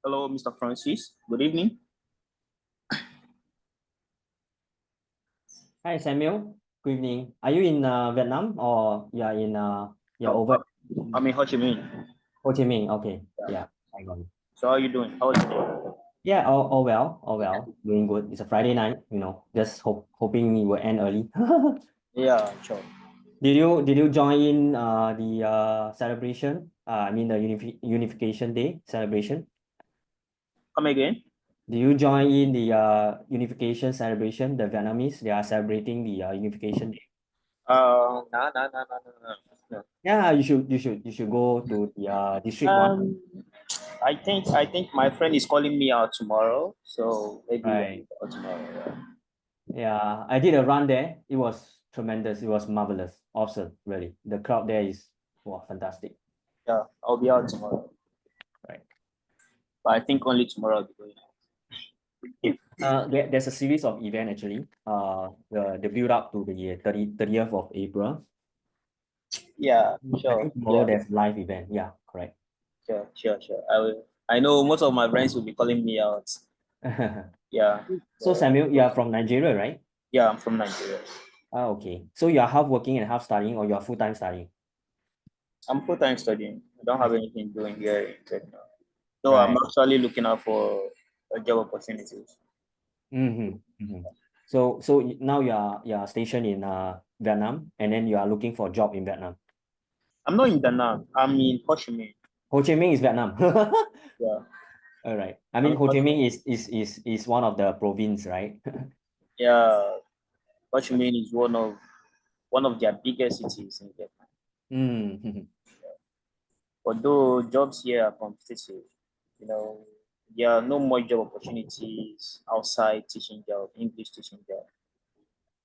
Hello, Mr. Francis. Good evening. Hi, Samuel. Good evening. Are you in Vietnam or you're Oh, over I'm in Ho Chi Minh. Ho Chi Minh? Okay. Yeah. Yeah, I got it. So how are you doing? How is it? Yeah, all well, all well. Doing good. It's a Friday night, just hoping it will end early. Yeah, sure. Did you join in the celebration? I mean the Unification Day celebration. Come again? Did you join in the unification celebration? The Vietnamese, they are celebrating the Unification Day. No, no, no, no, no, no. Yeah, you should go to the No. district one. I think my friend is calling me out tomorrow, so maybe Right. I'll go tomorrow. Yeah, I did a run there. It was tremendous. It was marvelous. Awesome, really. The crowd there is wow, fantastic. Yeah, I'll be out tomorrow. Right. But I think only tomorrow I'll be going out. There's a series of event actually. The build up to the 30th of April. Yeah, I sure. think tomorrow Yeah, there's live event. Yeah, correct. sure. I will. I know most of my friends will be calling me out. Yeah. So So, Samuel, you are from Nigeria, right? yeah, I'm from Nigeria. Okay. So you are half working and half studying, or you are full-time studying? I'm full-time studying. I don't have anything doing here in Vietnam. No, I'm Right. actually looking out for a job opportunities. Mm-hmm. Mm-hmm. So now you are stationed in Vietnam, and then you are looking for a job in Vietnam. I'm not in Da Nang. I'm in Ho Chi Minh. Ho Chi Minh is Vietnam. Yeah, All right. I I'm mean, in Ho Ho Chi Chi Minh Minh. is one of the province, right? Yeah, Ho Chi Minh is one of their biggest cities in Vietnam. Mm. Although jobs here are competitive, you know, there are no more job opportunities outside teaching job, English teaching job.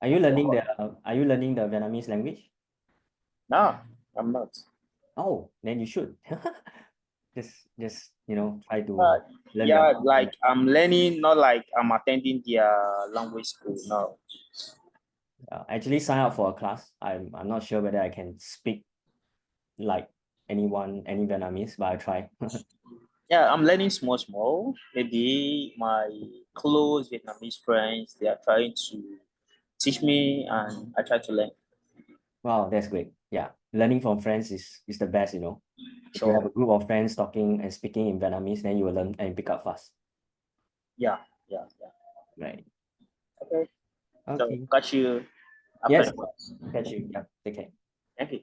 Are you learning the Vietnamese language? Nah, I'm not. Oh, then you should. Just try Uh, to learn their yeah, like I'm learning, not like I'm attending their language school. No. actually sign up for a class. I'm not sure whether I can speak like any Vietnamese, but I try. Yeah, I'm learning small, small. Maybe my close Vietnamese friends, they are trying to teach me and I try to learn. Wow, that's great. Yeah. Learning from friends is the best. If you have So a group of friends talking and speaking in Vietnamese, then you will learn and pick up fast. yeah, yeah. Right. Okay. So Okay. catch you after Yes. the class. Catch you. Yeah. Take care. Thank you.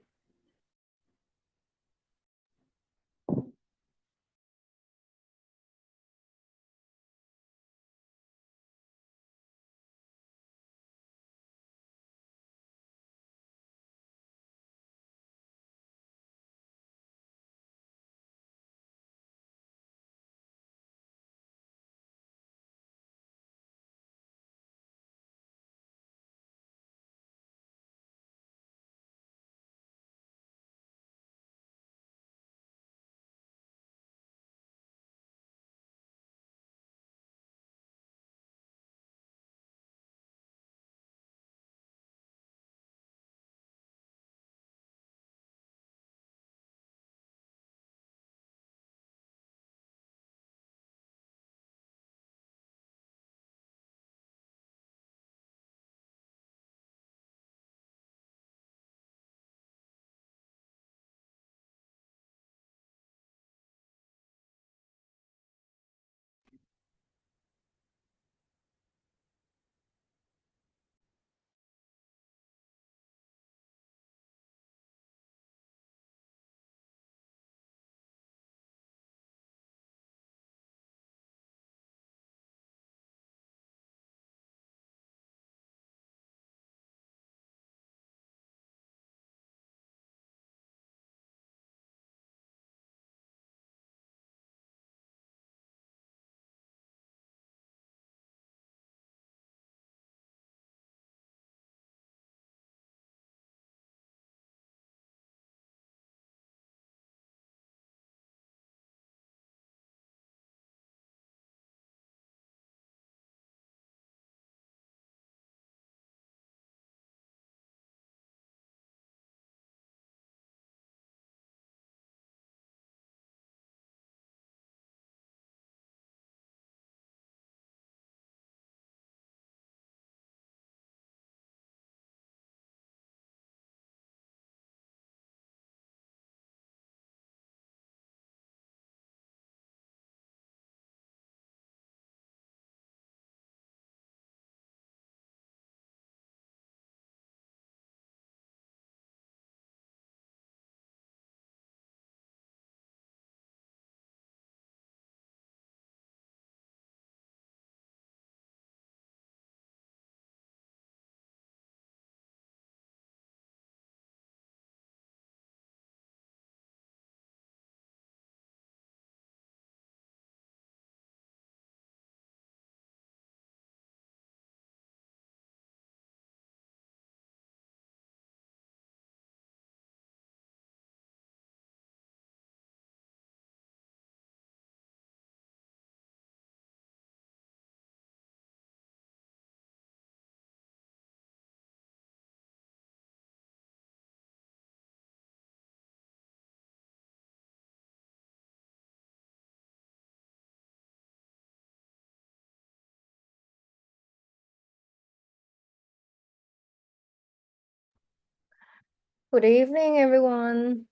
Good evening, everyone.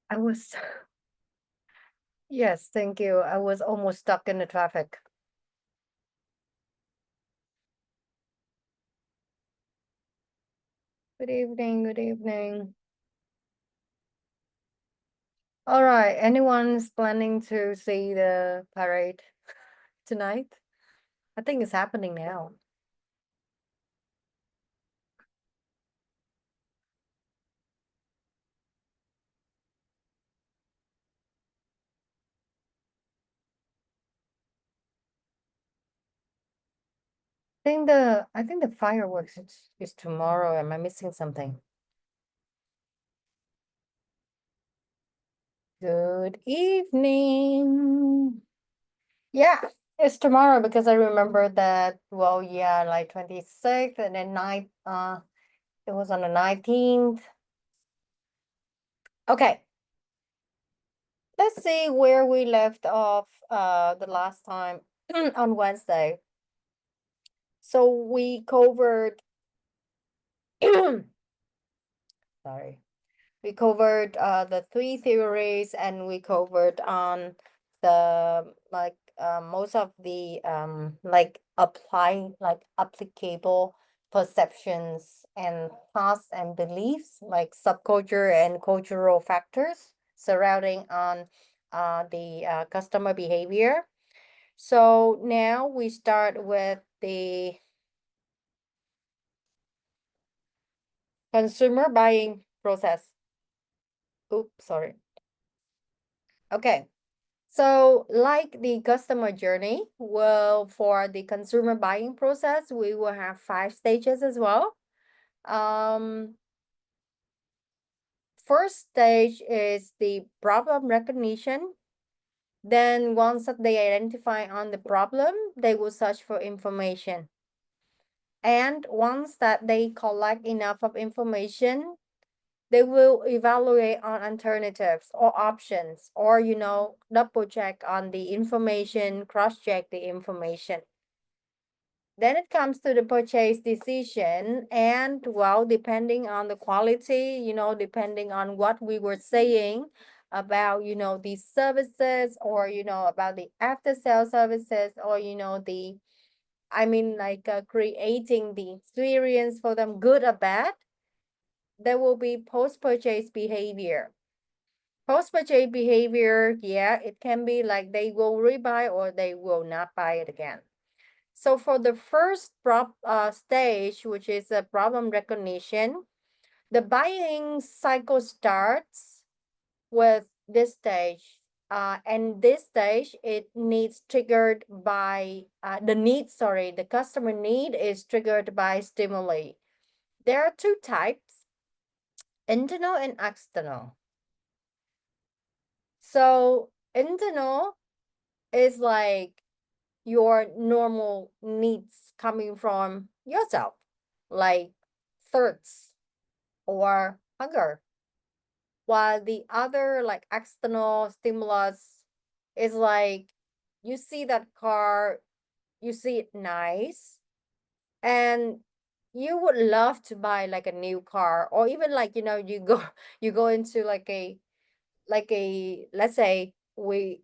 I was, yes, thank you. I was almost stuck in the traffic. Good evening, good evening. All right, anyone's planning to see the parade tonight? I think it's happening now. I think the fireworks is tomorrow. Am I missing something? Good evening. Yeah, it's tomorrow because I remember that, well, yeah, like 26th and then it was on the 19th. Okay, let's see where we left off the last time on Wednesday. So we covered sorry. We covered the three theories and we covered on the most of the like applying like applicable perceptions and thoughts and beliefs like subculture and cultural factors surrounding on the customer behavior. So now we start with the consumer buying process. Oops, sorry. Okay. So, like the customer journey, well, for the consumer buying process, we will have 5 stages as well. Um, First stage is the problem recognition. Then, once that they identify on the problem, they will search for information. And once that they collect enough of information, they will evaluate on alternatives or options, or double check on the information, cross check the information. Then it comes to the purchase decision, and well, depending on the quality, depending on what we were saying about, these services, or about the after sale services, or creating the experience for them, good or bad, there will be post-purchase behavior. Post-purchase behavior, yeah, it can be like they will rebuy or they will not buy it again. So for the first stage, which is a problem recognition, the buying cycle starts with this stage. And this stage, it needs triggered by the customer need is triggered by stimuli. There are two types, internal and external. So internal is like your normal needs coming from yourself, like thirst or hunger. While the other, like external stimulus, is like you see that car, you see it nice, and you would love to buy like a new car, or even like you go you go into like a let's say we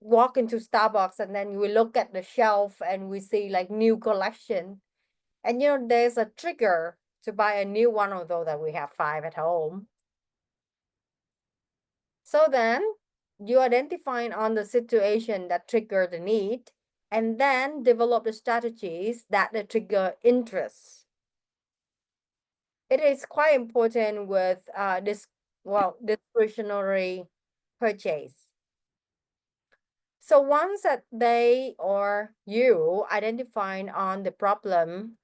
walk into Starbucks and then we look at the shelf and we see like new collection. And there's a trigger to buy a new one, although that we have 5 at home. So then you identifying on the situation that trigger the need and then develop the strategies that trigger interest. It is quite important with discretionary purchase. So once that they or you identifying on the problem,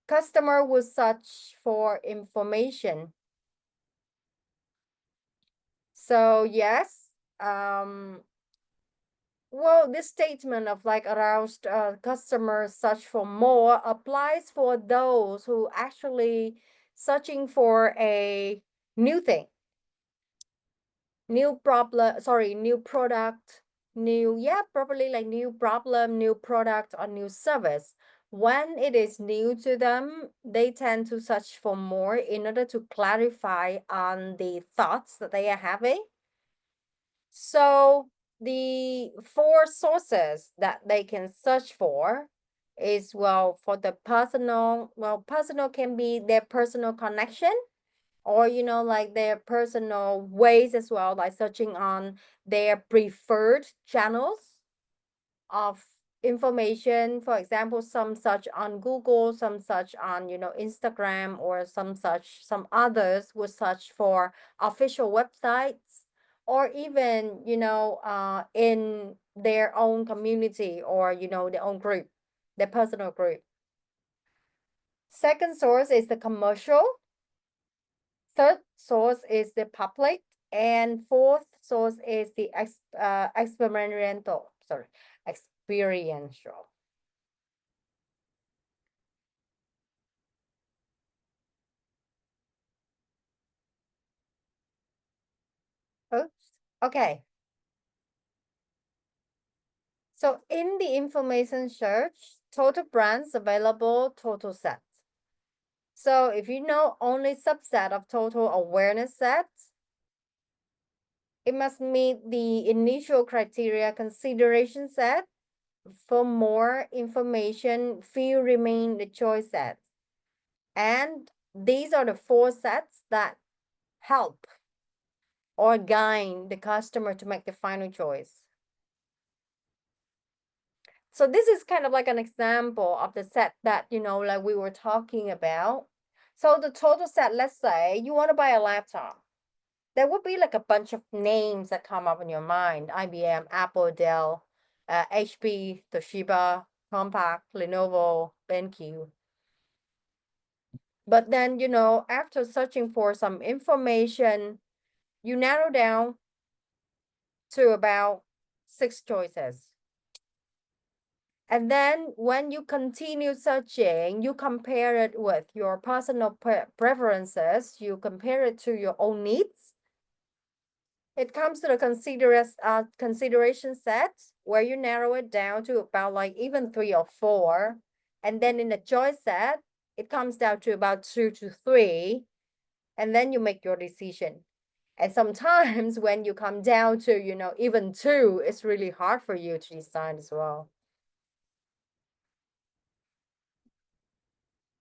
customer will search for information. So yes, well, this statement of like aroused customers search for more applies for those who actually searching for a new thing. new problem, sorry, new product, probably like new problem, new product, or new service. When it is new to them, they tend to search for more in order to clarify on the thoughts that they are having. So the 4 sources that they can search for is, well, for the personal, personal can be their personal connection, or like their personal ways as well, like searching on their preferred channels of information. For example, some search on Google, some search on Instagram, or some others would search for official websites, or even in their own community, or their own group, their personal group. Second source is the commercial. Third source is the public, and fourth source is the experiential. Oops. Okay. So in the information search, total brands available, total sets. So if you know only subset of total awareness sets, it must meet the initial criteria consideration set. For more information, few remain the choice set. And these are the 4 sets that help or guide the customer to make the final choice. So this is kind of like an example of the set that, like we were talking about. So the total set, let's say you want to buy a laptop. There would be like a bunch of names that come up in your mind: IBM, Apple, Dell, HP, Toshiba, Compaq, Lenovo, BenQ. But then, after searching for some information, you narrow down to about 6 choices. And then when you continue searching, you compare it with your personal preferences, you compare it to your own needs. It comes to the consideration set, where you narrow it down to about like even 3 or 4. And then in the choice set, it comes down to about 2 to 3. And then you make your decision. And sometimes when you come down to, even 2, it's really hard for you to decide as well.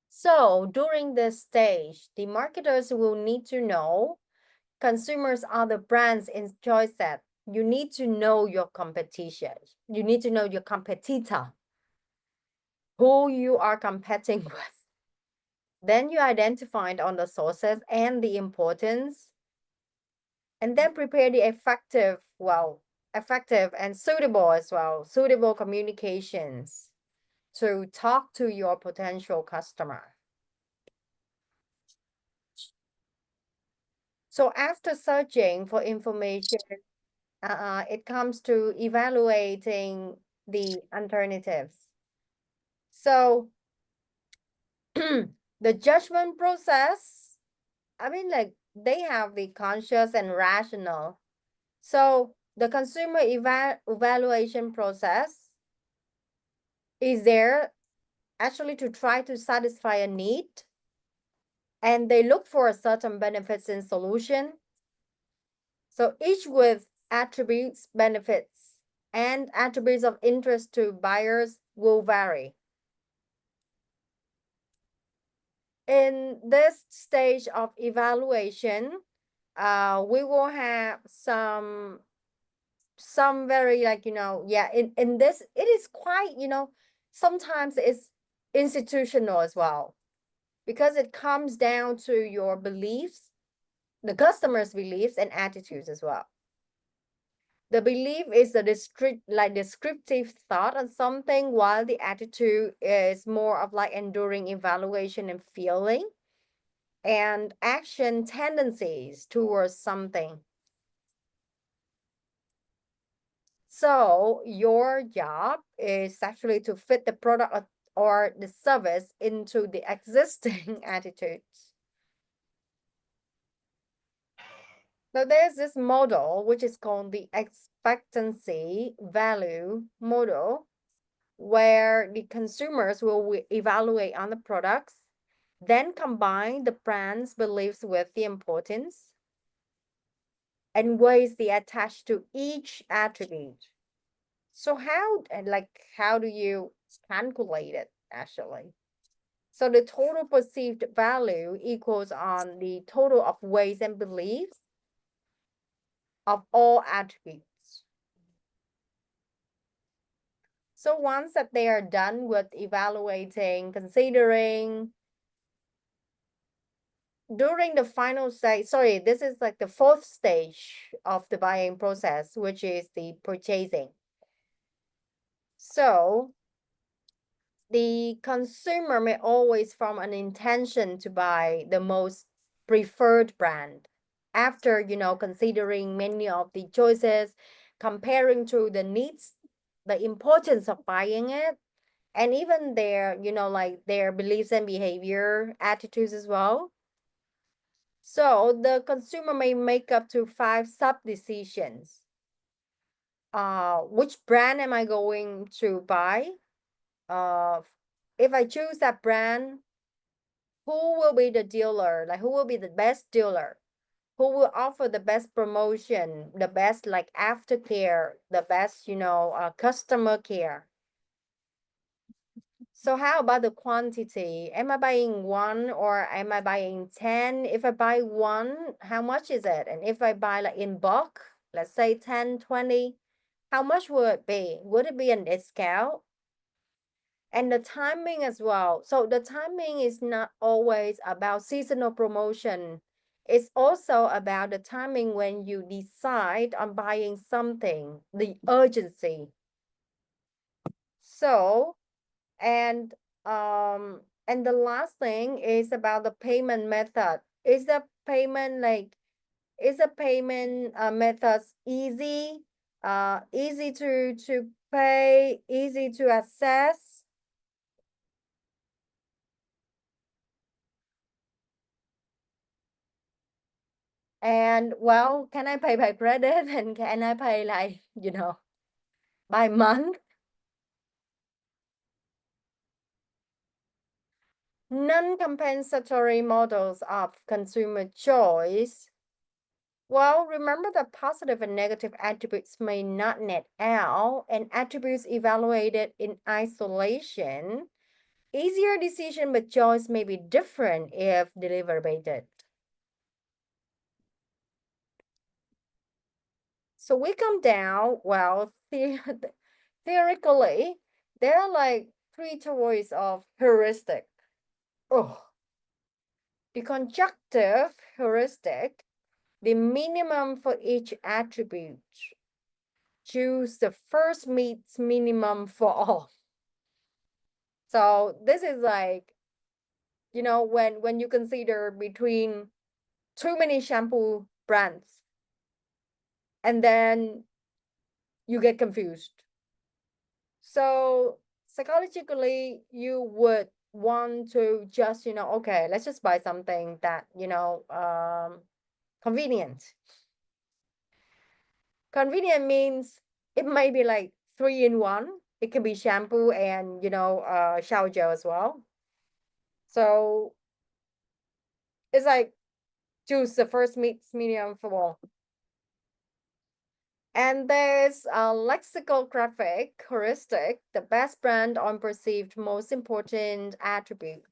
So during this stage, the marketers will need to know consumers are the brands in choice set. You need to know your competition. You need to know your competitor, who you are competing with. Then you identify on the sources and the importance, and then prepare the effective and suitable communications to talk to your potential customer. So after searching for information, it comes to evaluating the alternatives. So the judgment process, like they have the conscious and rational. So the consumer evaluation process is there actually to try to satisfy a need, and they look for a certain benefits and solution. So each with attributes, benefits, and attributes of interest to buyers will vary. In this stage of evaluation, we will have some very in this, it is quite, sometimes it's institutional as well, because it comes down to your beliefs, the customer's beliefs and attitudes as well. The belief is the descriptive thought on something, while the attitude is more of like enduring evaluation and feeling and action tendencies towards something. So your job is actually to fit the product or the service into the existing attitudes. So there's this model which is called the expectancy value model, where the consumers will evaluate on the products, then combine the brand's beliefs with the importance and weighs the attached to each attribute. So how do you calculate it actually? So the total perceived value equals on the total of weights and beliefs of all attributes. So once that they are done with evaluating, considering, during the final stage, sorry, this is like the fourth stage of the buying process, which is the purchasing. So the consumer may always form an intention to buy the most preferred brand after, considering many of the choices, comparing to the needs, the importance of buying it, and even their, like their beliefs and behavior, attitudes as well. So the consumer may make up to 5 sub decisions. Which brand am I going to buy? If I choose that brand, who will be the dealer? Like, who will be the best dealer? Who will offer the best promotion, the best like aftercare, the best, customer care? So how about the quantity? Am I buying one or am I buying 10? If I buy one, how much is it? And if I buy like in bulk, let's say 10, 20, how much will it be? Would it be a discount? And the timing as well. So the timing is not always about seasonal promotion. It's also about the timing when you decide on buying something, the urgency. So, and and the last thing is about the payment method. Is the payment methods easy? Easy to pay, easy to access? And well, can I pay by credit and can I pay like, by month? Non-compensatory models of consumer choice. Well, remember that positive and negative attributes may not net out, and attributes evaluated in isolation. Easier decision but choice may be different if deliberated. So we come down, well, theoretically, there are like 3 choices of heuristic. Oh, the conjunctive heuristic, the minimum for each attribute. Choose the first meets minimum for all. So this is like, when you consider between too many shampoo brands, and then you get confused. So psychologically, you would want to just, okay, let's just buy something that, convenient. Convenient means it might be like 3 in 1. It can be shampoo and, shower gel as well. So it's like choose the first meets medium for all. And there's a lexicographic heuristic, the best brand on perceived most important attribute.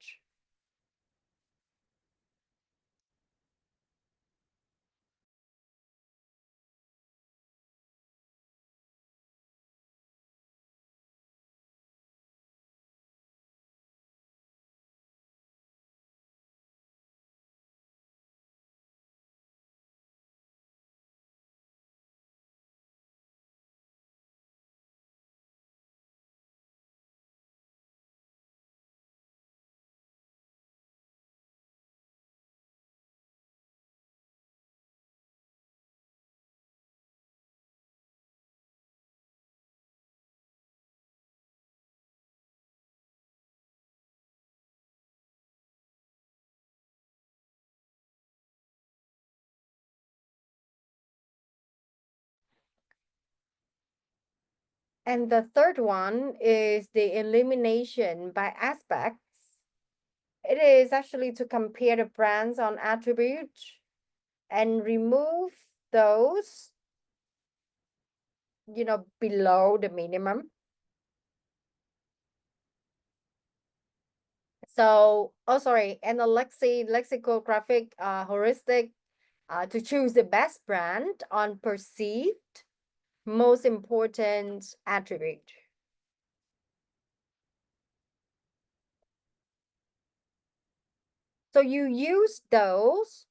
And the third one is the elimination by aspects. It is actually to compare the brands on attribute and remove those, below the minimum. So, and the lexicographic heuristic to choose the best brand on perceived most important attribute. So you use those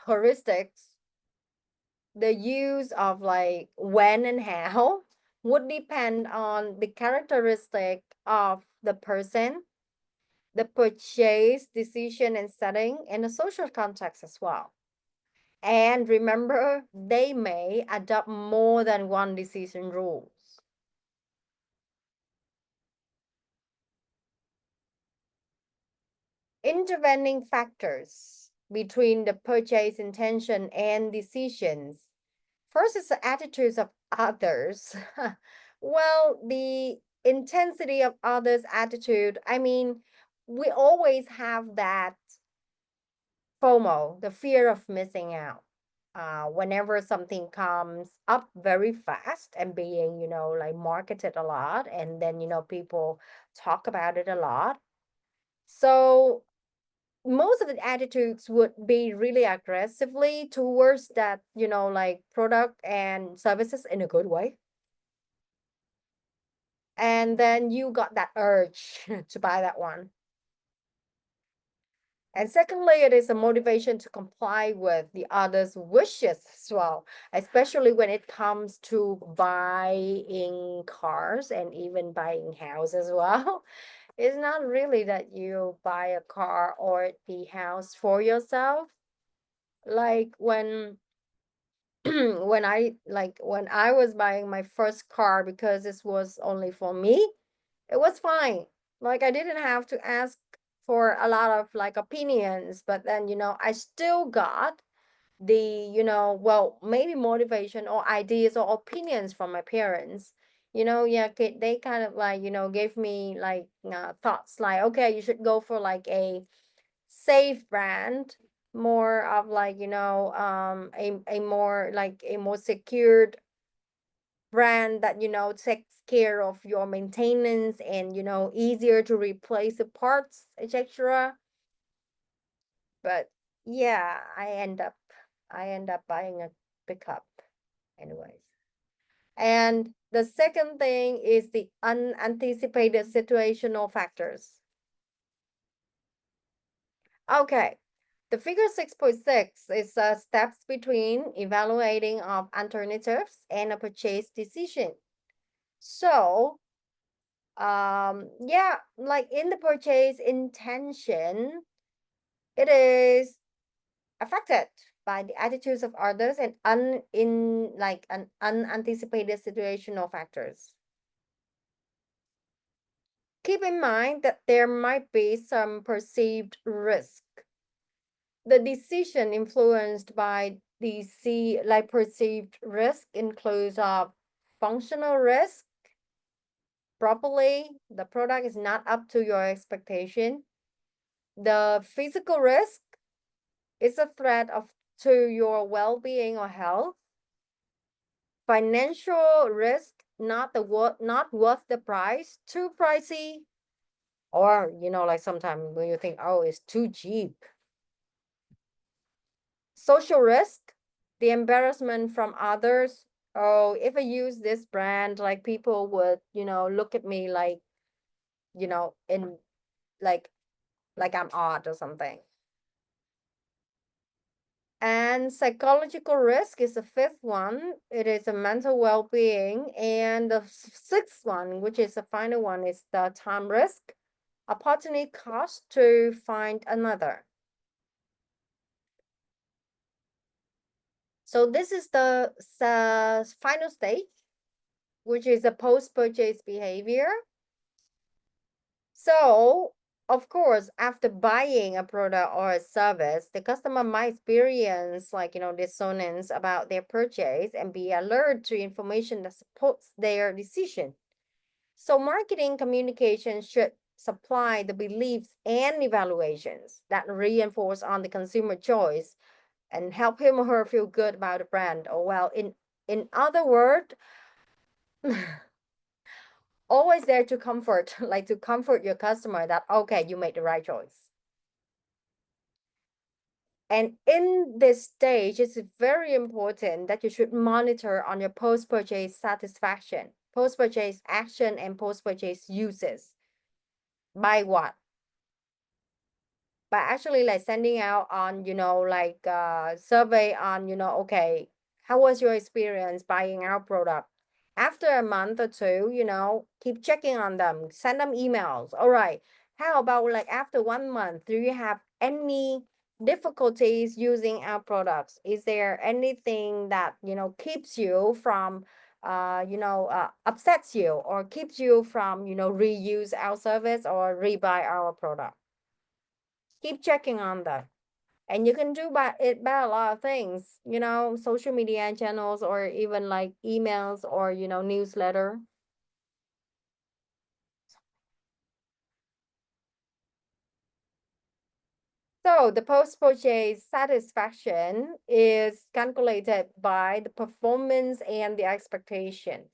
heuristics. The use of like when and how would depend on the characteristic of the person, the purchase decision and setting, and the social context as well. And remember, they may adopt more than one decision rules. Intervening factors between the purchase intention and decisions. First is the attitudes of others. Well, the intensity of others' attitude, I mean, we always have that FOMO, the fear of missing out. Whenever something comes up very fast and being, like marketed a lot, and then, people talk about it a lot. So most of the attitudes would be really aggressively towards that, like product and services in a good way. And then you got that urge to buy that one. And secondly, it is a motivation to comply with the other's wishes as well, especially when it comes to buying cars and even buying houses as well. It's not really that you buy a car or the house for yourself. Like when when I was buying my first car, because this was only for me, it was fine. Like I didn't have to ask for a lot of like opinions, but then I still got the well, maybe motivation or ideas or opinions from my parents. Yeah, they kind of like gave me like thoughts like, okay, you should go for like a safe brand, more of like a more like a more secured brand that takes care of your maintenance and easier to replace the parts, etc. But yeah, I end up buying a pickup anyways. And the second thing is the unanticipated situational factors. Okay, the figure 6.6 is steps between evaluating of alternatives and a purchase decision. So, yeah, like in the purchase intention, it is affected by the attitudes of others and an unanticipated situational factors. Keep in mind that there might be some perceived risk. The decision influenced by the like perceived risk includes functional risk. Properly, the product is not up to your expectation. The physical risk is a threat to your well-being or health. Financial risk, not worth the price, too pricey, or like sometimes when you think, oh, it's too cheap. Social risk, the embarrassment from others. Oh, if I use this brand, like people would look at me like in like I'm odd or something. And psychological risk is the fifth one. It is a mental well-being. And the sixth one, which is the final one, is the time risk. Opportunity cost to find another. So this is the final stage, which is a post-purchase behavior. So of course, after buying a product or a service, the customer might experience like, dissonance about their purchase and be alert to information that supports their decision. So marketing communication should supply the beliefs and evaluations that reinforce on the consumer choice and help him or her feel good about the brand. Or well, in other words, always there to comfort, like to comfort your customer that, okay, you made the right choice. And in this stage, it's very important that you should monitor on your post-purchase satisfaction, post-purchase action, and post-purchase uses. By what? By actually like sending out on, like survey on, okay, how was your experience buying our product? After a month or two, keep checking on them, send them emails. All right. How about like after 1 month, do you have any difficulties using our products? Is there anything that, keeps you from, upsets you or keeps you from, reuse our service or rebuy our product? Keep checking on that. And you can do by a lot of things, social media channels or even like emails or, newsletter. So the post-purchase satisfaction is calculated by the performance and the expectations.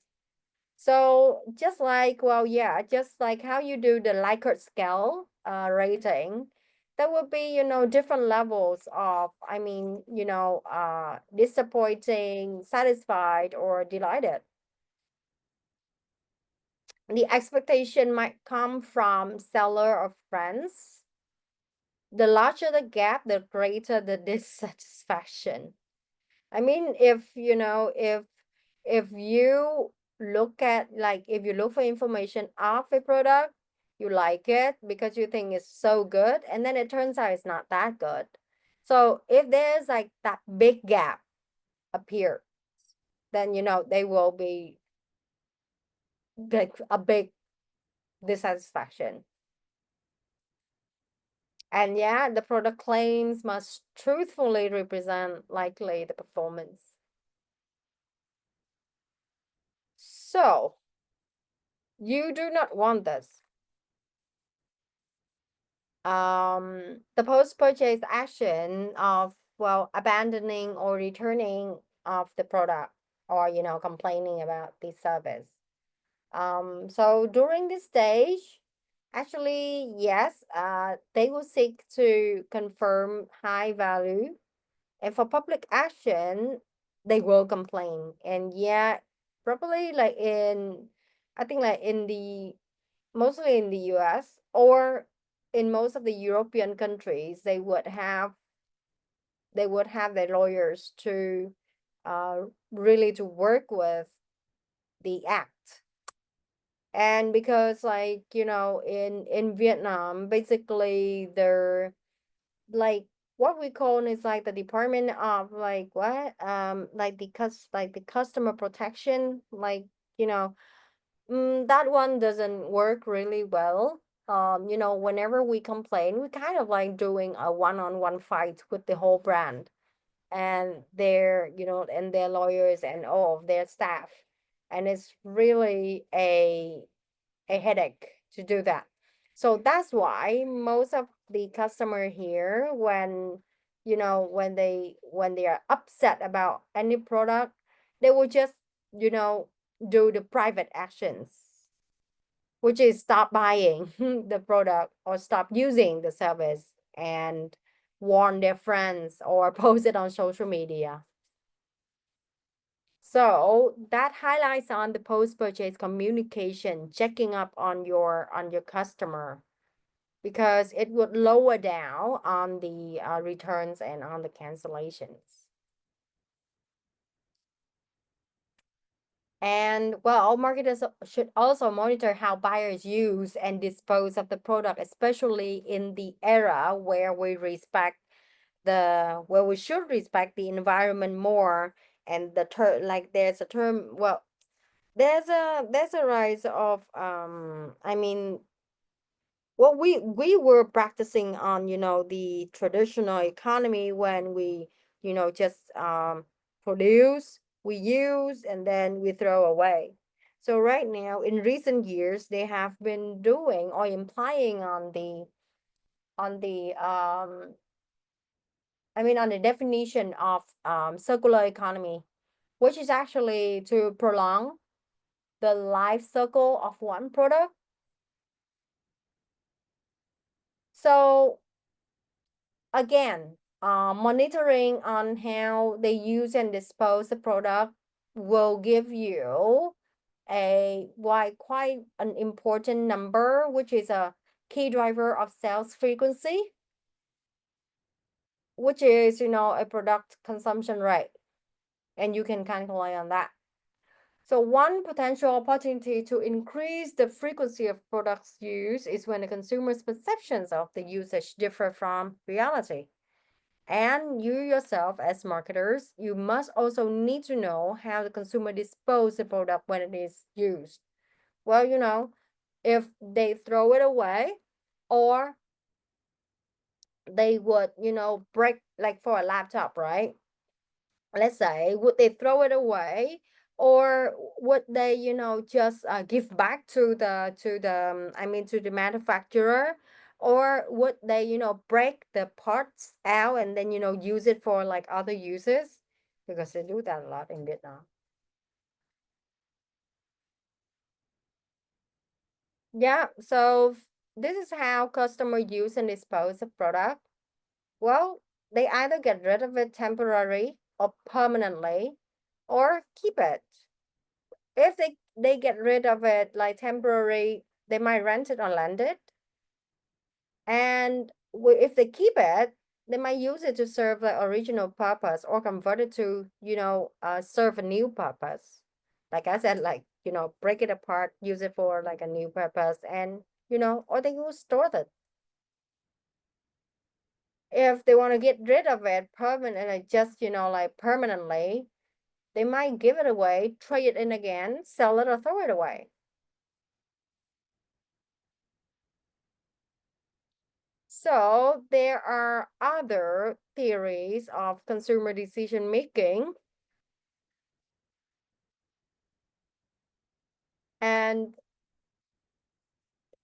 So just like, well, yeah, just like how you do the Likert scale rating, there will be, different levels of, disappointing, satisfied, or delighted. The expectation might come from seller or friends. The larger the gap, the greater the dissatisfaction. I mean, if you look at like if you look for information of a product, you like it because you think it's so good, and then it turns out it's not that good. So if there's like that big gap appear, then they will be like a big dissatisfaction. And yeah, the product claims must truthfully represent likely the performance. So you do not want this. The post-purchase action of, well, abandoning or returning of the product or, complaining about the service. So during this stage, actually, yes, they will seek to confirm high value. And for public action, they will complain. And yeah, probably like I think like mostly in the US or in most of the European countries, they would have their lawyers to really to work with the act. And because like, in Vietnam, basically they're like what we call is like the Department of like what like the customer protection, like, that one doesn't work really well. Whenever we complain, we kind of like doing a one-on-one fight with the whole brand and their lawyers and all of their staff. And it's really a headache to do that. So that's why most of the customer here, when they are upset about any product, they will just, do the private actions, which is stop buying the product or stop using the service and warn their friends or post it on social media. So that highlights on the post-purchase communication, checking up on your customer, because it would lower down on the returns and on the cancellations. And well, marketers should also monitor how buyers use and dispose of the product, especially in the era where we should respect the environment more. And the term, like there's a term, well, there's a rise of Well, we were practicing on, the traditional economy when we, just produce, we use, and then we throw away. So right now, in recent years, they have been doing or implying on the on the definition of circular economy, which is actually to prolong the life cycle of one product. So again, monitoring on how they use and dispose the product will give you a quite an important number, which is a key driver of sales frequency, which is, a product consumption rate, and you can calculate on that. So one potential opportunity to increase the frequency of products used is when the consumer's perceptions of the usage differ from reality. And you yourself, as marketers, you must also need to know how the consumer dispose the product when it is used. Well, if they throw it away, or they would, break, like for a laptop, right? Let's say, would they throw it away, or would they, just give back to the manufacturer, or would they, break the parts out and then, use it for like other uses, because they do that a lot in Vietnam. Yeah, so this is how customer use and dispose of product. Well, they either get rid of it temporarily or permanently, or keep it. If they get rid of it like temporary, they might rent it or lend it. And if they keep it, they might use it to serve the original purpose, or convert it to, serve a new purpose. Like I said, like, break it apart, use it for like a new purpose, and, or they will store it. If they want to get rid of it permanently, just, like permanently, they might give it away, trade it in again, sell it, or throw it away. So there are other theories of consumer decision making, and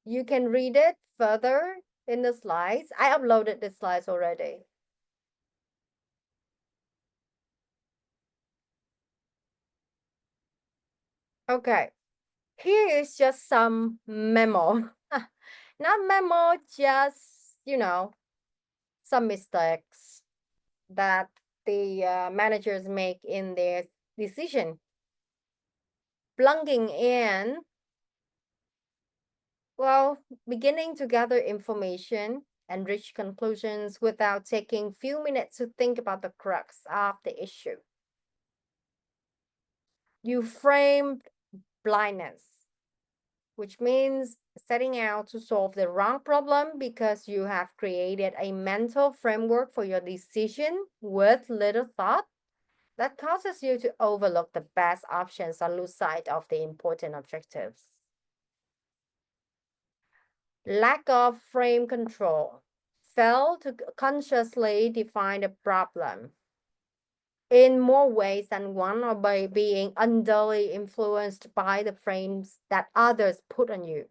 you can read it further in the slides. I uploaded the slides already. Okay, here is just some memo. Not memo, just, some mistakes that the managers make in their decision. Plunging in, well, beginning to gather information and reach conclusions without taking few minutes to think about the crux of the issue. You framed blindness, which means setting out to solve the wrong problem because you have created a mental framework for your decision with little thought that causes you to overlook the best options or lose sight of the important objectives. Lack of frame control. Fail to consciously define the problem in more ways than one, or by being unduly influenced by the frames that others put on you.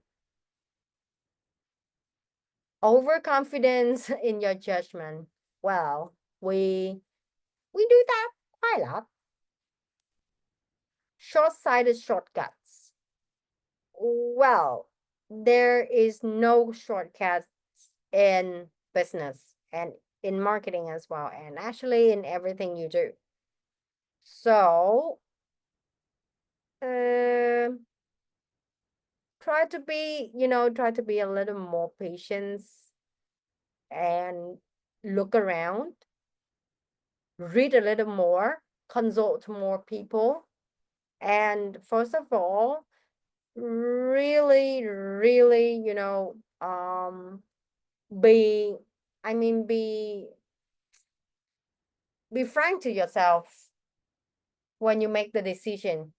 Overconfidence in your judgment. Well, we do that quite a lot. Short-sighted shortcuts. Well, there is no shortcuts in business and in marketing as well, and actually in everything you do. So try to be a little more patient and look around, read a little more, consult more people, and first of all, really, really, be be frank to yourself when you make the decision.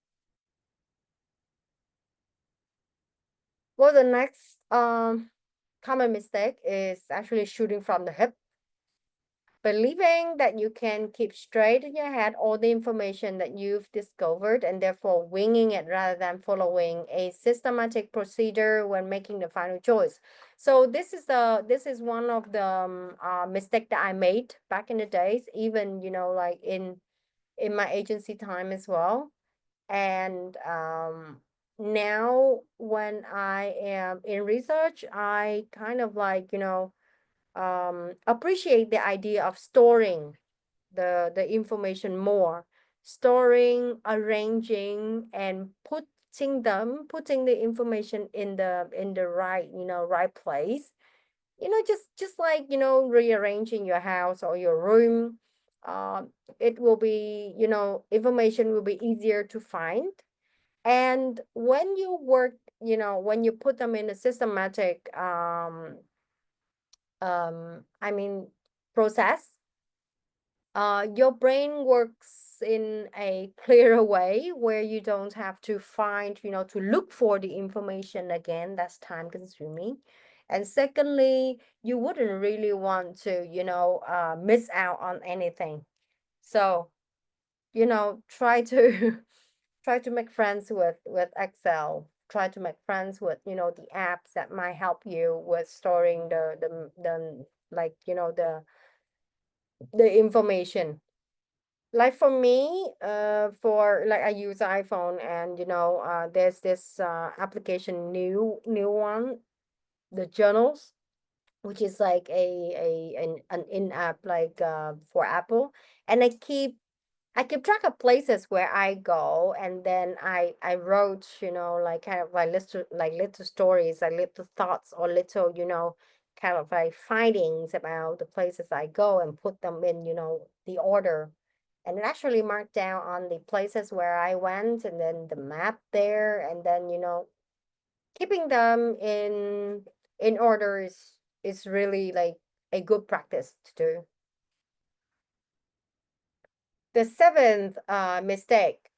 Well, the next common mistake is actually shooting from the hip, believing that you can keep straight in your head all the information that you've discovered and therefore winging it rather than following a systematic procedure when making the final choice. So this is one of the mistake that I made back in the days, even like in my agency time as well. And now when I am in research, I kind of like appreciate the idea of storing the information more, storing, arranging, and putting the information in the right right place. Just like rearranging your house or your room. um it will be information will be easier to find. And when you work, when you put them in a systematic I mean process, your brain works in a clearer way where you don't have to find, to look for the information again. That's time consuming. And secondly, you wouldn't really want to, miss out on anything. So, try to try to make friends with Excel. Try to make friends with, the apps that might help you with storing the like, the information. Like for me, for like I use iPhone, and there's this application, new one, the journals, which is like an in-app, like for Apple. And I keep track of places where I go, and then I wrote, like kind of little stories, like little thoughts, or little, kind of like findings about the places I go, and put them in, the order. And it actually marked down on the places where I went, and then the map there, and then, keeping them in order is really like a good practice to do. The seventh mistake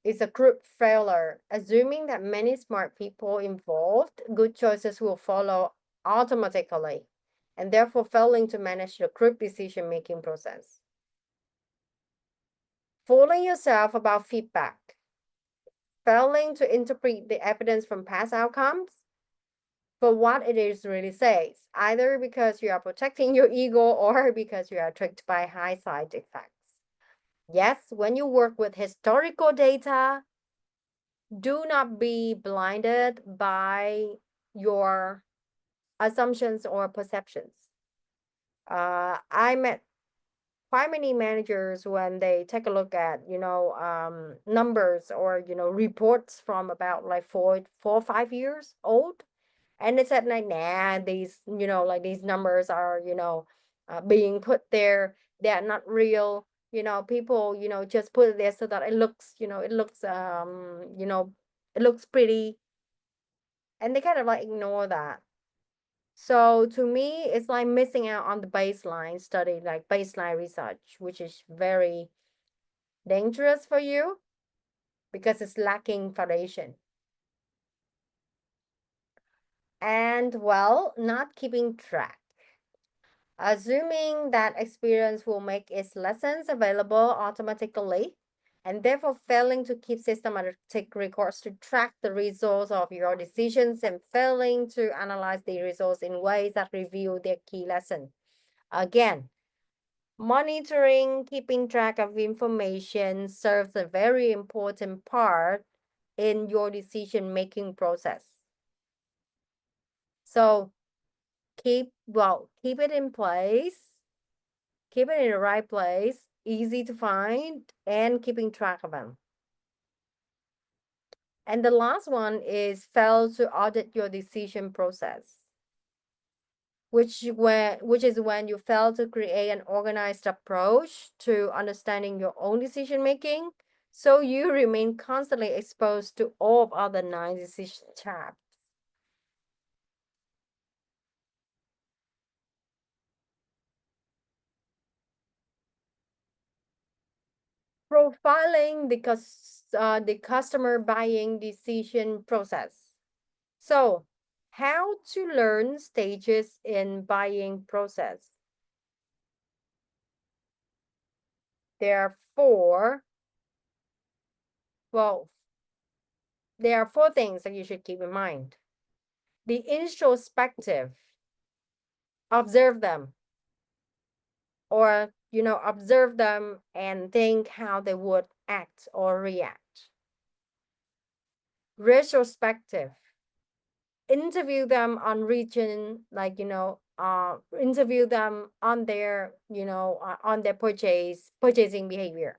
is a group failure. Assuming that many smart people involved, good choices will follow automatically, and therefore failing to manage the group decision-making process. Fooling yourself about feedback. Failing to interpret the evidence from past outcomes for what it is really says, either because you are protecting your ego or because you are tricked by hindsight effects. Yes, when you work with historical data, do not be blinded by your assumptions or perceptions. I met quite many managers when they take a look at, numbers or, reports from about like 4 or 5 years old. And they said like, nah, these, like these numbers are, being put there. They're not real. People, just put it there so that it looks, it looks pretty. And they kind of like ignore that. So to me, it's like missing out on the baseline study, like baseline research, which is very dangerous for you because it's lacking foundation. And well, not keeping track. Assuming that experience will make its lessons available automatically, and therefore failing to keep systematic records to track the results of your decisions, and failing to analyze the results in ways that reveal their key lesson. Again, monitoring, keeping track of information serves a very important part in your decision-making process. So keep it in place, keep it in the right place, easy to find, and keeping track of them. And the last one is fail to audit your decision process, which is when you fail to create an organized approach to understanding your own decision making, so you remain constantly exposed to all of other 9 decision tabs. Profiling the customer buying decision process. So how to learn stages in buying process. There are four, well, there are four things that you should keep in mind. The introspective, observe them, or observe them and think how they would act or react. Retrospective, interview them on region, like interview them on their on their purchasing behavior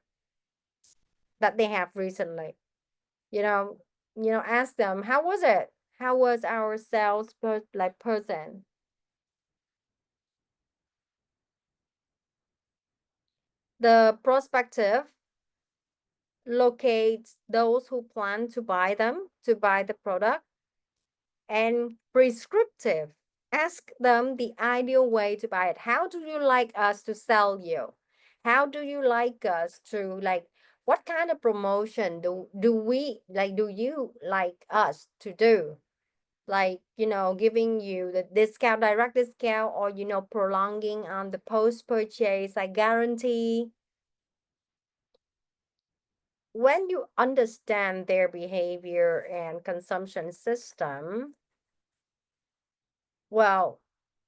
that they have recently. Ask them, how was it, how was our sales person. The prospective, locate those who plan to buy the product. And prescriptive, ask them the ideal way to buy it. How do you like us to sell you? How do you like us to, like, what kind of promotion do you like us to do? Like, giving you the discount, direct discount, or prolonging on the post purchase like guarantee. When you understand their behavior and consumption system, well,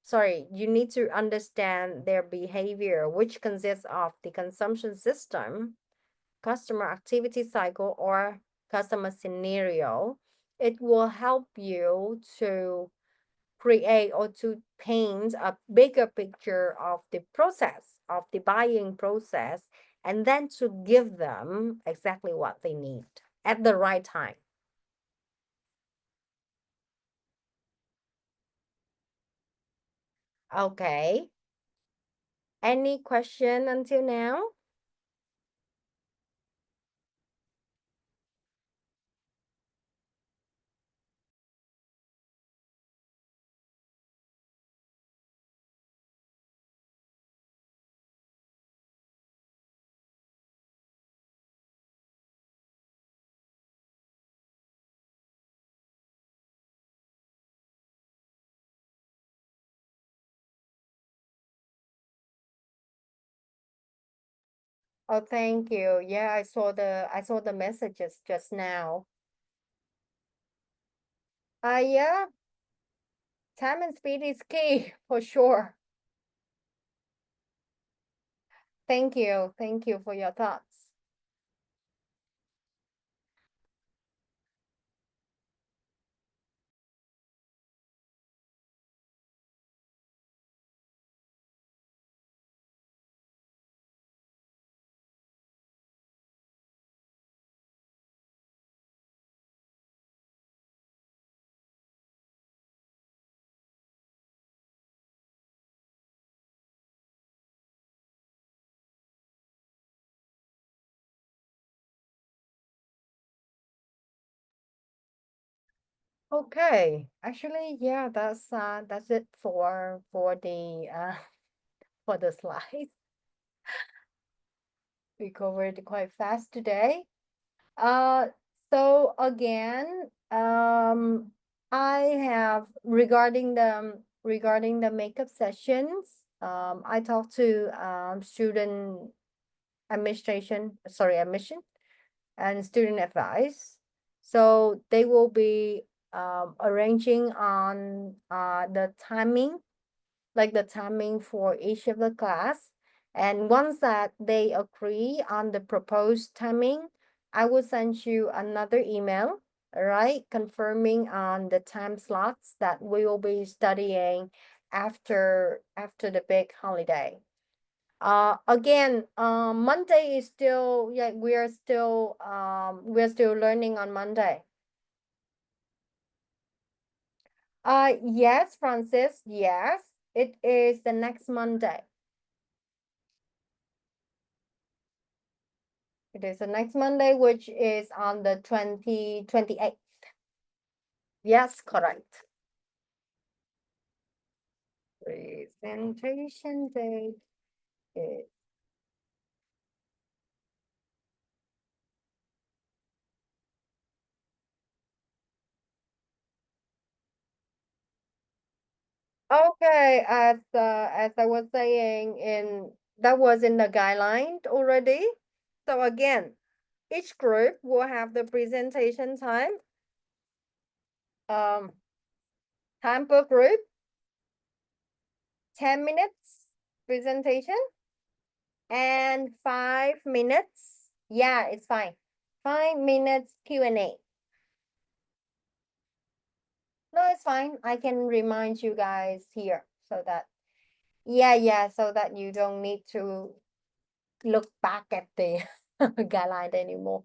sorry, you need to understand their behavior, which consists of the consumption system, customer activity cycle, or customer scenario. It will help you to create or to paint a bigger picture of the process, of the buying process, and then to give them exactly what they need at the right time. Okay. Any question until now? Oh, thank you. Yeah, I saw the messages just now. Yeah, time and speed is key for sure. Thank you. Thank you for your thoughts. Okay. Actually, yeah, that's it for the for the slides. We covered quite fast today. Uh, so again, I have regarding the makeup sessions. I talked to student admission and student advice. So they will be arranging on the timing, like the timing for each of the class. And once that they agree on the proposed timing, I will send you another email, all right, confirming on the time slots that we will be studying after the big holiday. Again, Monday is still, yeah, we're still learning on Monday. Yes, Francis, yes, it is the next Monday. It is the next Monday, which is on the 28th. Yes, correct. Presentation date is Okay, as I was saying, in that was in the guideline already. So again, each group will have the presentation time. Time per group, 10 minutes presentation and 5 minutes. Yeah, it's fine. 5 minutes Q&A. No, it's fine. I can remind you guys here so that, yeah, so that you don't need to look back at the guideline anymore.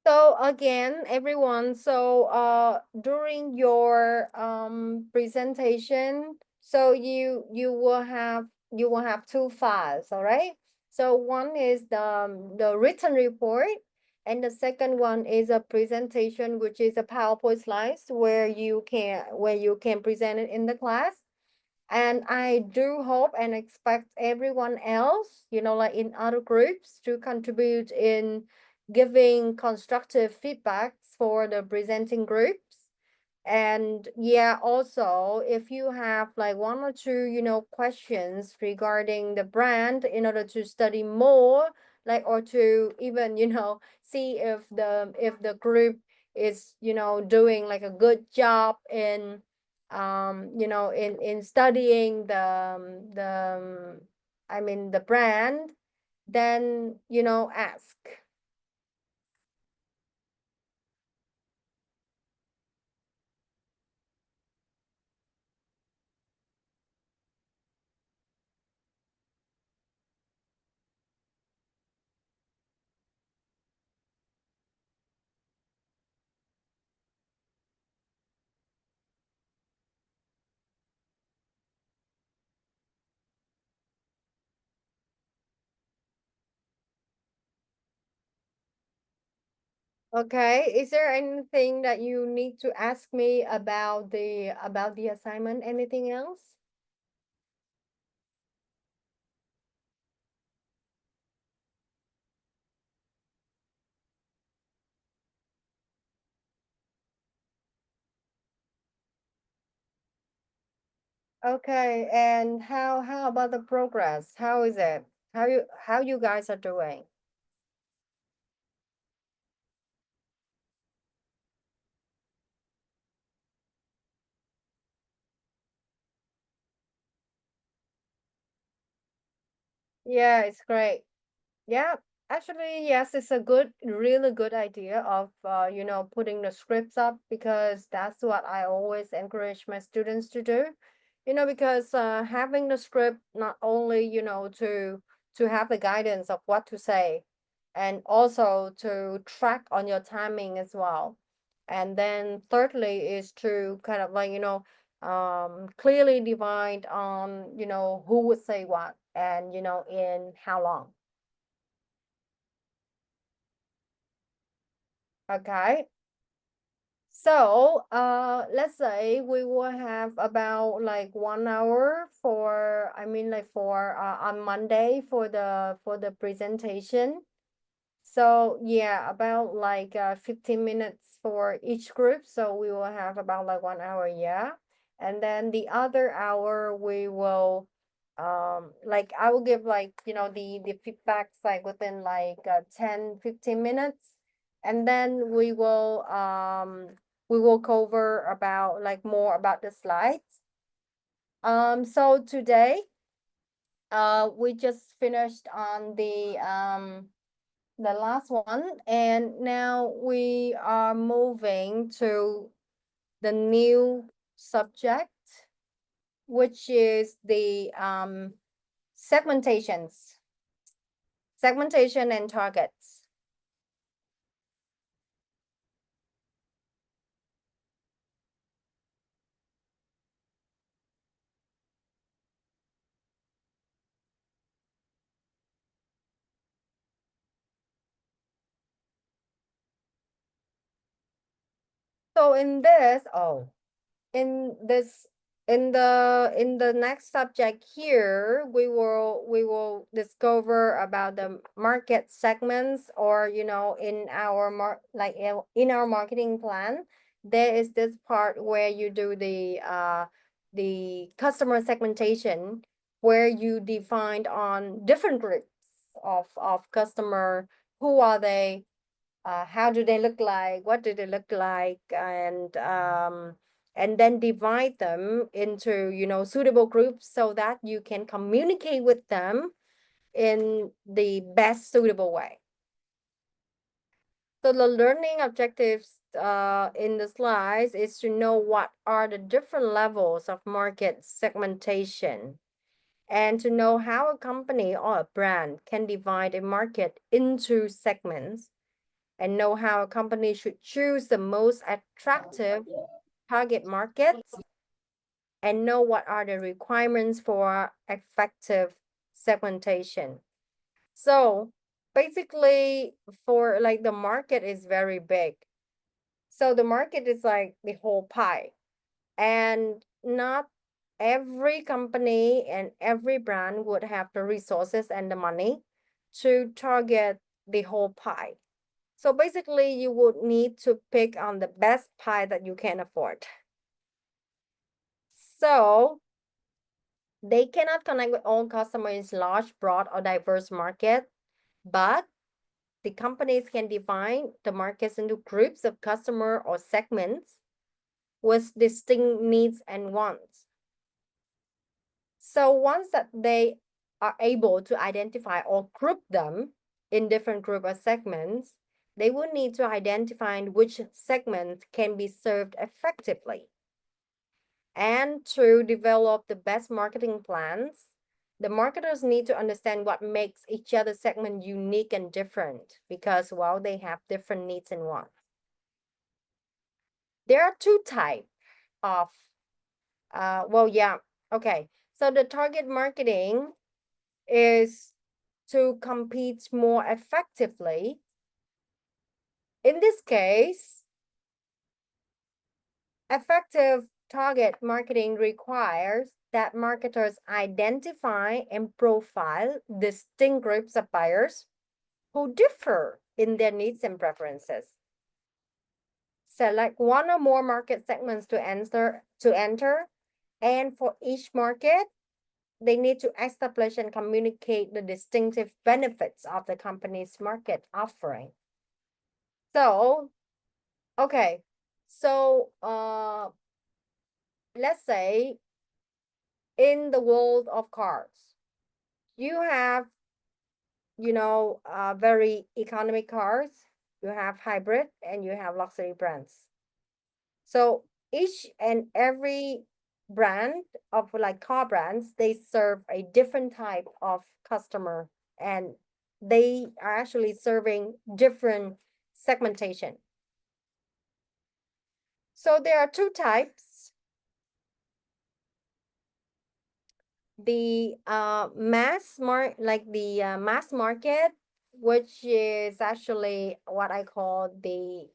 So again, everyone, so during your presentation, so you will have two files, all right? So one is the written report, and the second one is a presentation, which is a PowerPoint slides where you can present it in the class. And I do hope and expect everyone else, like in other groups, to contribute in giving constructive feedbacks for the presenting groups. And yeah, also, if you have like one or two, questions regarding the brand in order to study more, like, or to even, see if the group is, doing like a good job in in studying the brand, then ask. Okay, is there anything that you need to ask me about the assignment? Anything else? Okay, and how about the progress? How is it? How you guys are doing? Yeah, it's great. Yeah, actually, yes, it's a really good idea of putting the scripts up, because that's what I always encourage my students to do. Because having the script not only, to have the guidance of what to say, and also to track on your timing as well. And then thirdly is to kind of like, clearly divide on, who would say what, and in how long. Okay. So, let's say we will have about like 1 hour for, like for on Monday for the presentation. So yeah, about like 15 minutes for each group. So we will have about like 1 hour, yeah. And then the other hour we will like I will give like the feedbacks like within like 10, 15 minutes. And then we will cover about like more about the slides. So today we just finished on the last one, and now we are moving to the new subject, which is the segmentations, segmentation and targets. So in this, in the next subject here, we will discover about the market segments, or in our in our marketing plan, there is this part where you do the customer segmentation, where you defined on different groups of customer. Who are they? How do they look like? What do they look like? And then divide them into suitable groups, so that you can communicate with them in the best suitable way. So the learning objectives in the slides is to know what are the different levels of market segmentation, and to know how a company or a brand can divide a market into segments, and know how a company should choose the most attractive target markets, and know what are the requirements for effective segmentation. So basically, for like, the market is very big. So the market is like the whole pie, and not every company and every brand would have the resources and the money to target the whole pie. So basically, you would need to pick on the best pie that you can afford. So they cannot connect with all customers in large, broad, or diverse market, but the companies can define the markets into groups of customer or segments with distinct needs and wants. So once that they are able to identify or group them in different group or segments, they will need to identify which segment can be served effectively. And to develop the best marketing plans, the marketers need to understand what makes each other segment unique and different, because, well, they have different needs and wants. There are two types of, okay. So the target marketing is to compete more effectively. In this case, effective target marketing requires that marketers identify and profile distinct groups of buyers who differ in their needs and preferences. Select one or more market segments to enter, and for each market, they need to establish and communicate the distinctive benefits of the company's market offering. So, okay, so let's say in the world of cars, you have, very economic cars, you have hybrid, and you have luxury brands. So each and every brand of like car brands, they serve a different type of customer, and they are actually serving different segmentation. So there are two types. The mass market, which is actually what I call the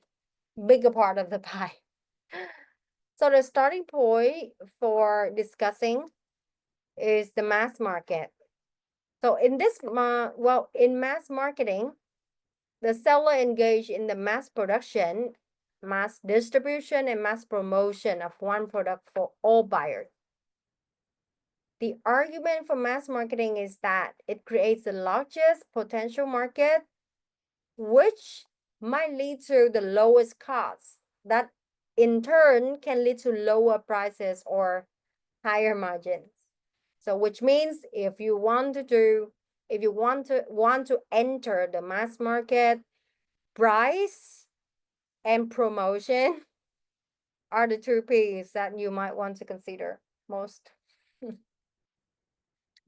bigger part of the pie. So the starting point for discussing is the mass market. So in this, in mass marketing, the seller engaged in the mass production, mass distribution, and mass promotion of one product for all buyers. The argument for mass marketing is that it creates the largest potential market, which might lead to the lowest costs, that in turn can lead to lower prices or higher margins. So which means if you want to enter the mass market, price and promotion are the two P's that you might want to consider most.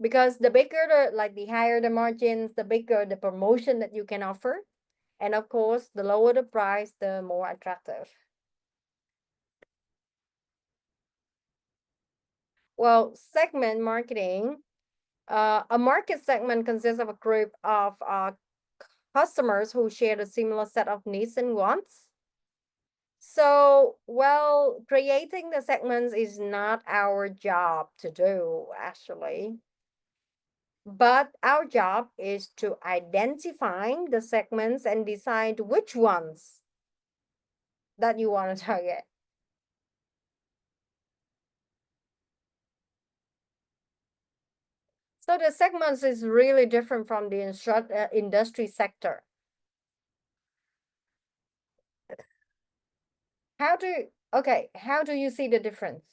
Because the bigger the higher the margins, the bigger the promotion that you can offer. And of course, the lower the price, the more attractive. Well, segment marketing. A market segment consists of a group of customers who share a similar set of needs and wants. So, well, creating the segments is not our job to do, actually. But our job is to identify the segments and decide which ones that you want to target. So the segments is really different from the industry sector. How do you see the difference?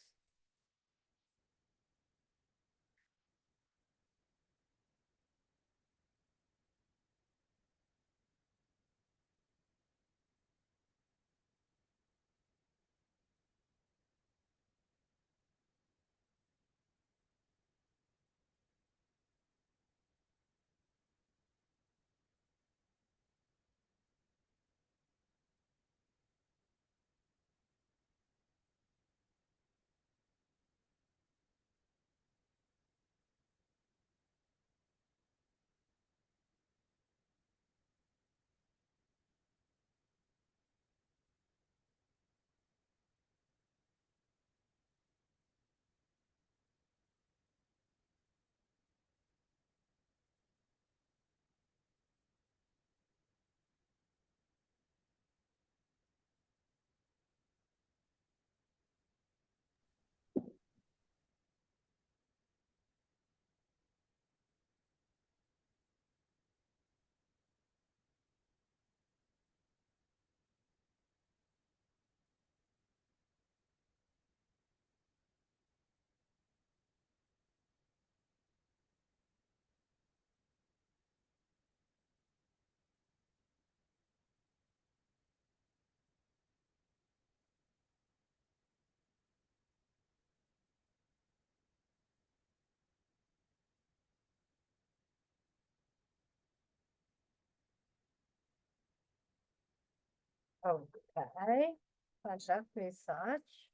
Okay, conduct research.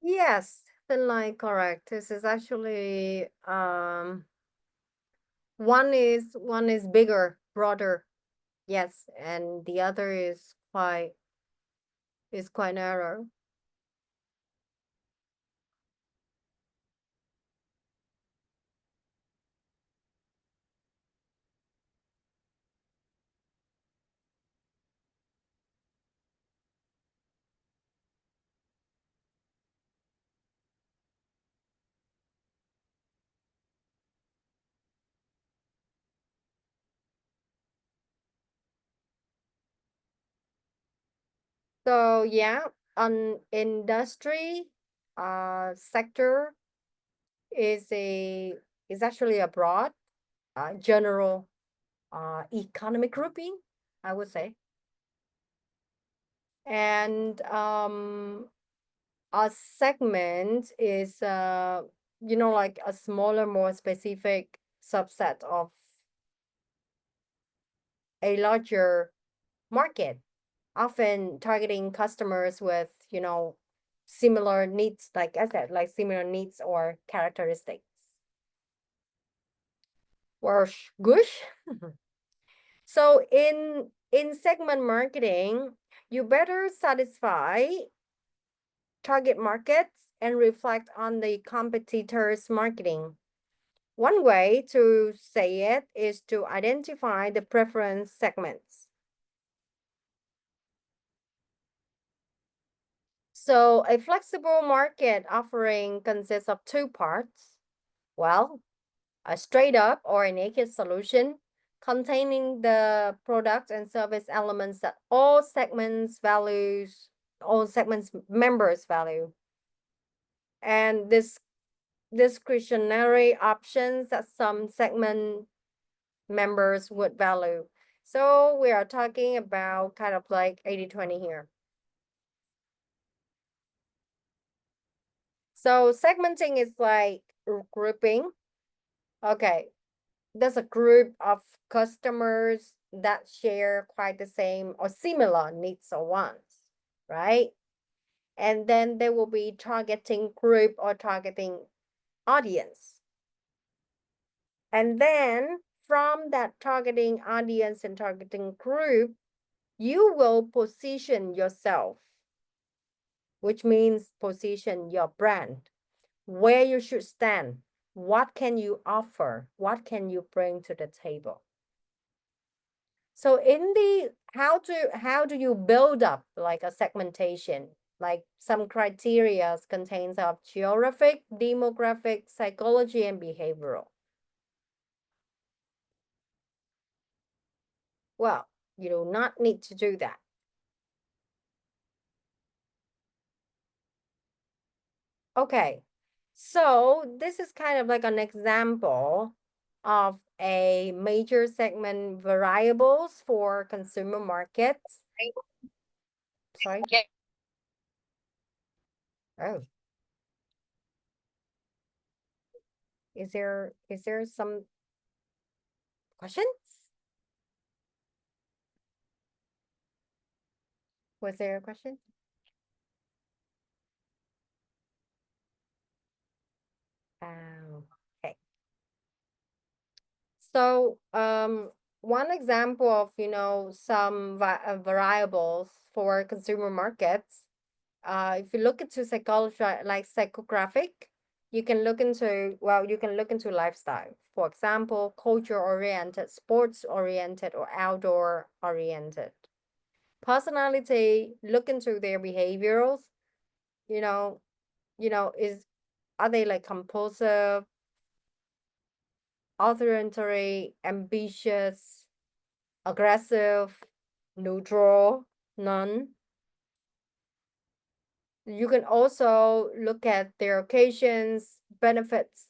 Yes, Finlay, correct. This is actually one is bigger, broader. Yes, and the other is quite narrow. So yeah, on industry sector is a is actually a broad general economic grouping, I would say. And a segment is like a smaller, more specific subset of a larger market, often targeting customers with similar needs, like I said, like similar needs or characteristics. Gush. So in segment marketing, you better satisfy target markets and reflect on the competitors' marketing. One way to say it is to identify the preference segments. So a flexible market offering consists of two parts. Well, a straight up or a naked solution containing the product and service elements that all segments members value. And this discretionary options that some segment members would value. So we are talking about kind of like 80-20 here. So segmenting is like grouping. Okay, there's a group of customers that share quite the same or similar needs or wants, right? And then there will be targeting group or targeting audience. And then from that targeting audience and targeting group, you will position yourself, which means position your brand, where you should stand, what can you offer, what can you bring to the table. So in the how do you build up like a segmentation? Like some criteria contains of geographic, demographic, psychology, and behavioral. Well, you do not need to do that. Okay, so this is kind of like an example of a major segment variables for consumer markets. Sorry. Oh. Is there some questions? Was there a question? Okay. So, one example of, some variables for consumer markets, if you look into psychology, like psychographic, you can look into, lifestyle. For example, culture-oriented, sports-oriented, or outdoor-oriented. Personality, look into their behaviors, are they like compulsive, authoritarian, ambitious, aggressive, neutral, none. You can also look at their occasions, benefits,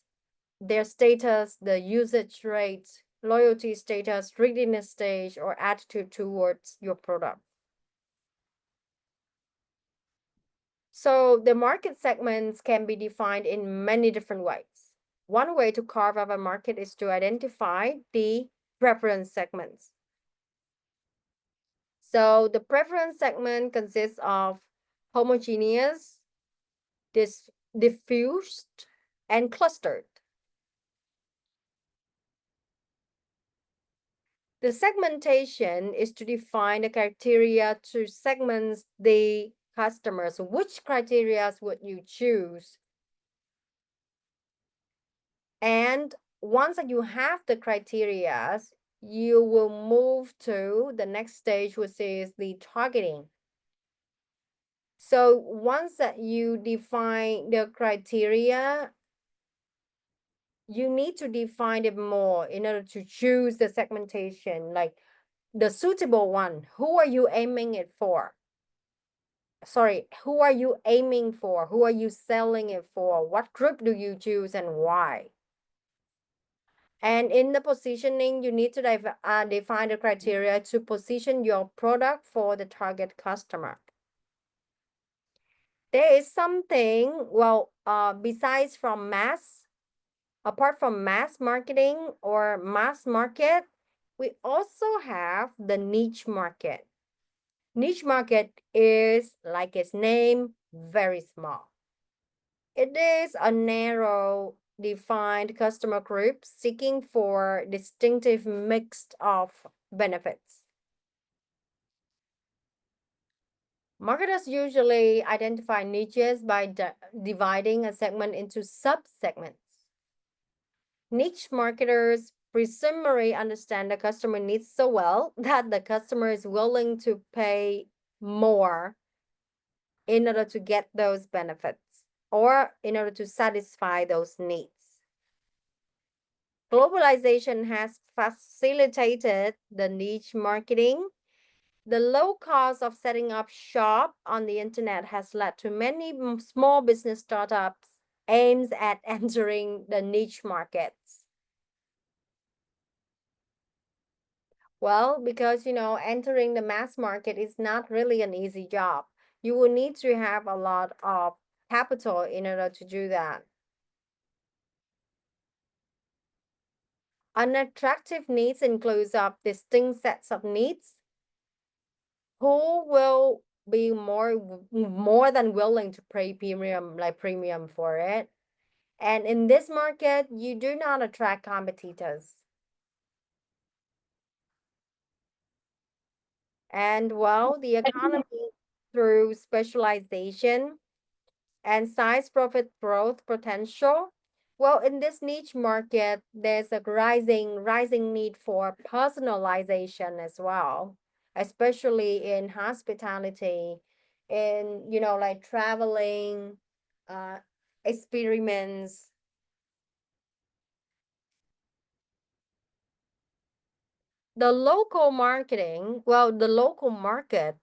their status, the usage rate, loyalty status, readiness stage, or attitude towards your product. So the market segments can be defined in many different ways. One way to carve out a market is to identify the preference segments. So the preference segment consists of homogeneous, diffused, and clustered. The segmentation is to define the criteria to segment the customers. Which criteria would you choose? And once that you have the criteria, you will move to the next stage, which is the targeting. So once that you define the criteria, you need to define it more in order to choose the segmentation, like the suitable one. Who are you aiming it for? Sorry, who are you aiming for? Who are you selling it for? What group do you choose and why? And in the positioning, you need to define the criteria to position your product for the target customer. There is something, well, besides from apart from mass marketing or mass market, we also have the niche market. Niche market is, like its name, very small. It is a narrow defined customer group seeking for distinctive mix of benefits. Marketers usually identify niches by dividing a segment into sub-segments. Niche marketers presumably understand the customer needs so well that the customer is willing to pay more in order to get those benefits or in order to satisfy those needs. Globalization has facilitated the niche marketing. The low cost of setting up shop on the internet has led to many small business startups aims at entering the niche markets. Well, because, entering the mass market is not really an easy job. You will need to have a lot of capital in order to do that. Unattractive needs includes of distinct sets of needs. Who will be more than willing to pay premium for it? And in this market, you do not attract competitors. And well, the economy through specialization and size profit growth potential. Well, in this niche market, there's a rising need for personalization as well, especially in hospitality, in like traveling, experiments. The local marketing, well, the local market,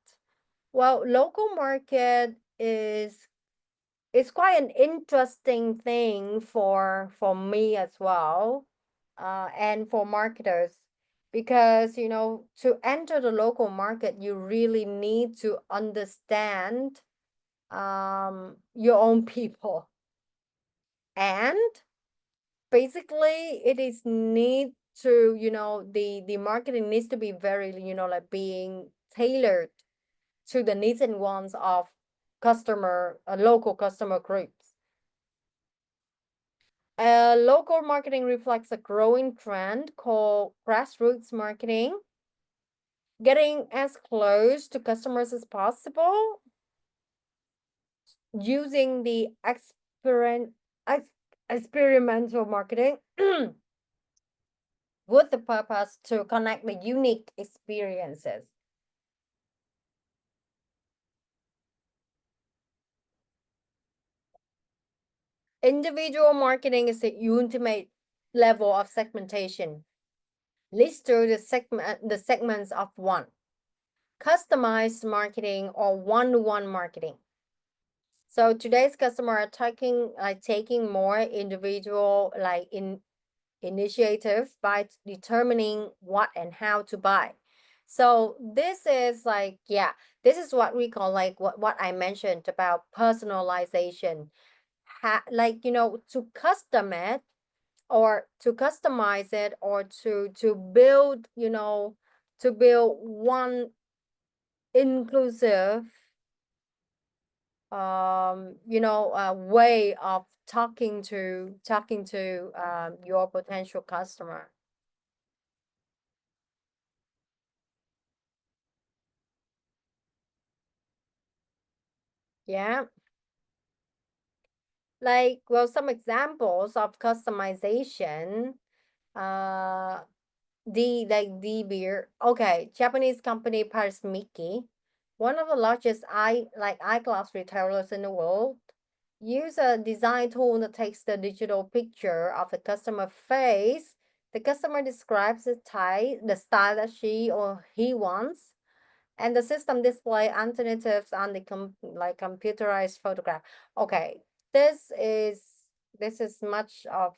local market is it's quite an interesting thing for me as well, and for marketers, because to enter the local market, you really need to understand your own people, and basically it is need to the marketing needs to be very like being tailored to the needs and wants of local customer groups. Local marketing reflects a growing trend called grassroots marketing, getting as close to customers as possible using the experimental marketing with the purpose to connect the unique experiences. Individual marketing is the ultimate level of segmentation. Leads to the segments of one. Customized marketing or one-to-one marketing. So today's customer are taking more individual initiative by determining what and how to buy. So this is this is what we call what I mentioned about personalization. To custom it or to customize it or to build one inclusive way of talking to your potential customer. Yeah, some examples of customization. D beer. Okay, Japanese company Paris Miki, one of the largest eyeglass retailers in the world, use a design tool that takes the digital picture of the customer face. The customer describes the style that she or he wants, and the system display alternatives on the computerized photograph. Okay, this is much of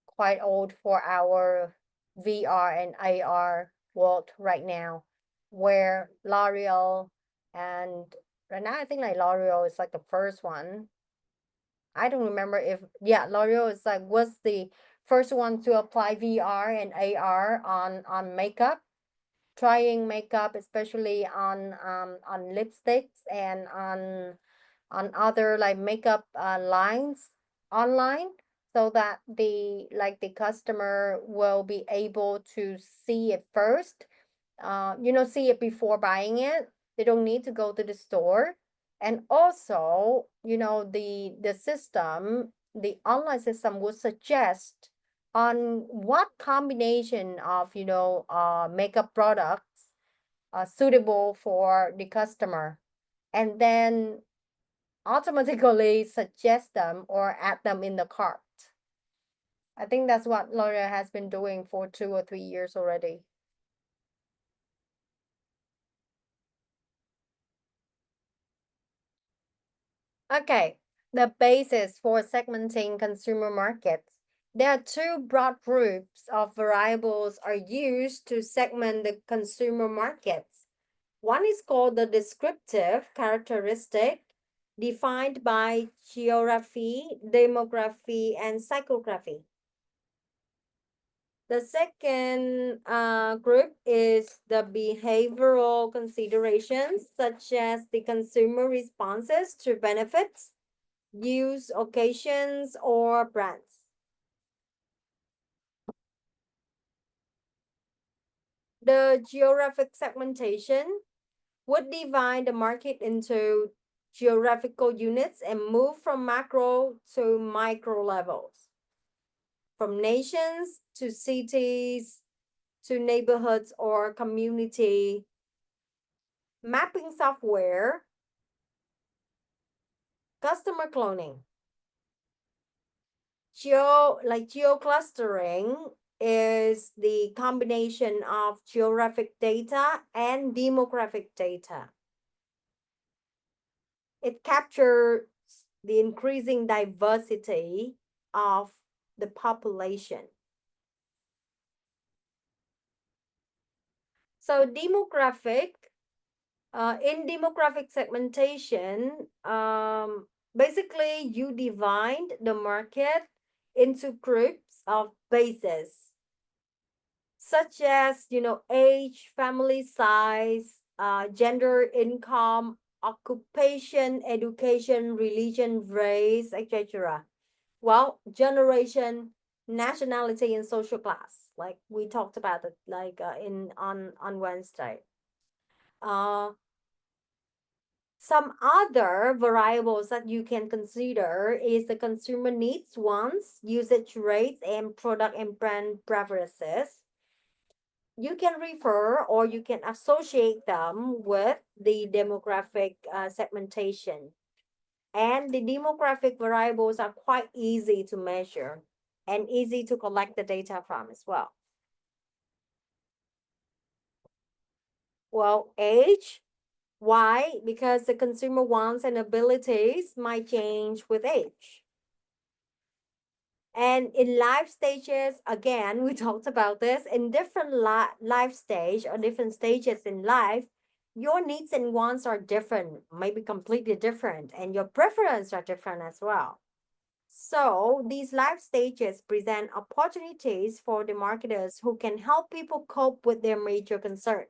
quite old for our VR and AR world right now, where L'Oreal and right now I think L'Oreal is the first one. I don't remember if L'Oreal is was the first one to apply VR and AR on makeup, trying makeup especially on lipsticks and on other makeup lines online, so that the customer will be able to see it first, see it before buying it. They don't need to go to the store. And also the online system would suggest on what combination of makeup products are suitable for the customer, and then automatically suggest them or add them in the cart. I think that's what L'Oreal has been doing for 2 or 3 years already. Okay, the basis for segmenting consumer markets. There are two broad groups of variables are used to segment the consumer markets. One is called the descriptive characteristic, defined by geography, demography, and psychography. The second group is the behavioral considerations, such as the consumer responses to benefits, use occasions, or brands. The geographic segmentation would divide the market into geographical units and move from macro to micro levels, from nations to cities to neighborhoods or community. Mapping software, customer cloning. Geoclustering is the combination of geographic data and demographic data. It captures the increasing diversity of the population. So demographic, in demographic segmentation, basically you divide the market into groups of bases, such as, age, family size, gender, income, occupation, education, religion, race, etc. Well, generation, nationality, and social class, like we talked about it, like on Wednesday. Some other variables that you can consider is the consumer needs, wants, usage rates, and product and brand preferences. You can refer or you can associate them with the demographic segmentation. And the demographic variables are quite easy to measure and easy to collect the data from as well. Well, age. Why? Because the consumer wants and abilities might change with age. And in life stages, again, we talked about this, in different life stage or different stages in life, your needs and wants are different, maybe completely different, and your preferences are different as well. So these life stages present opportunities for the marketers who can help people cope with their major concern.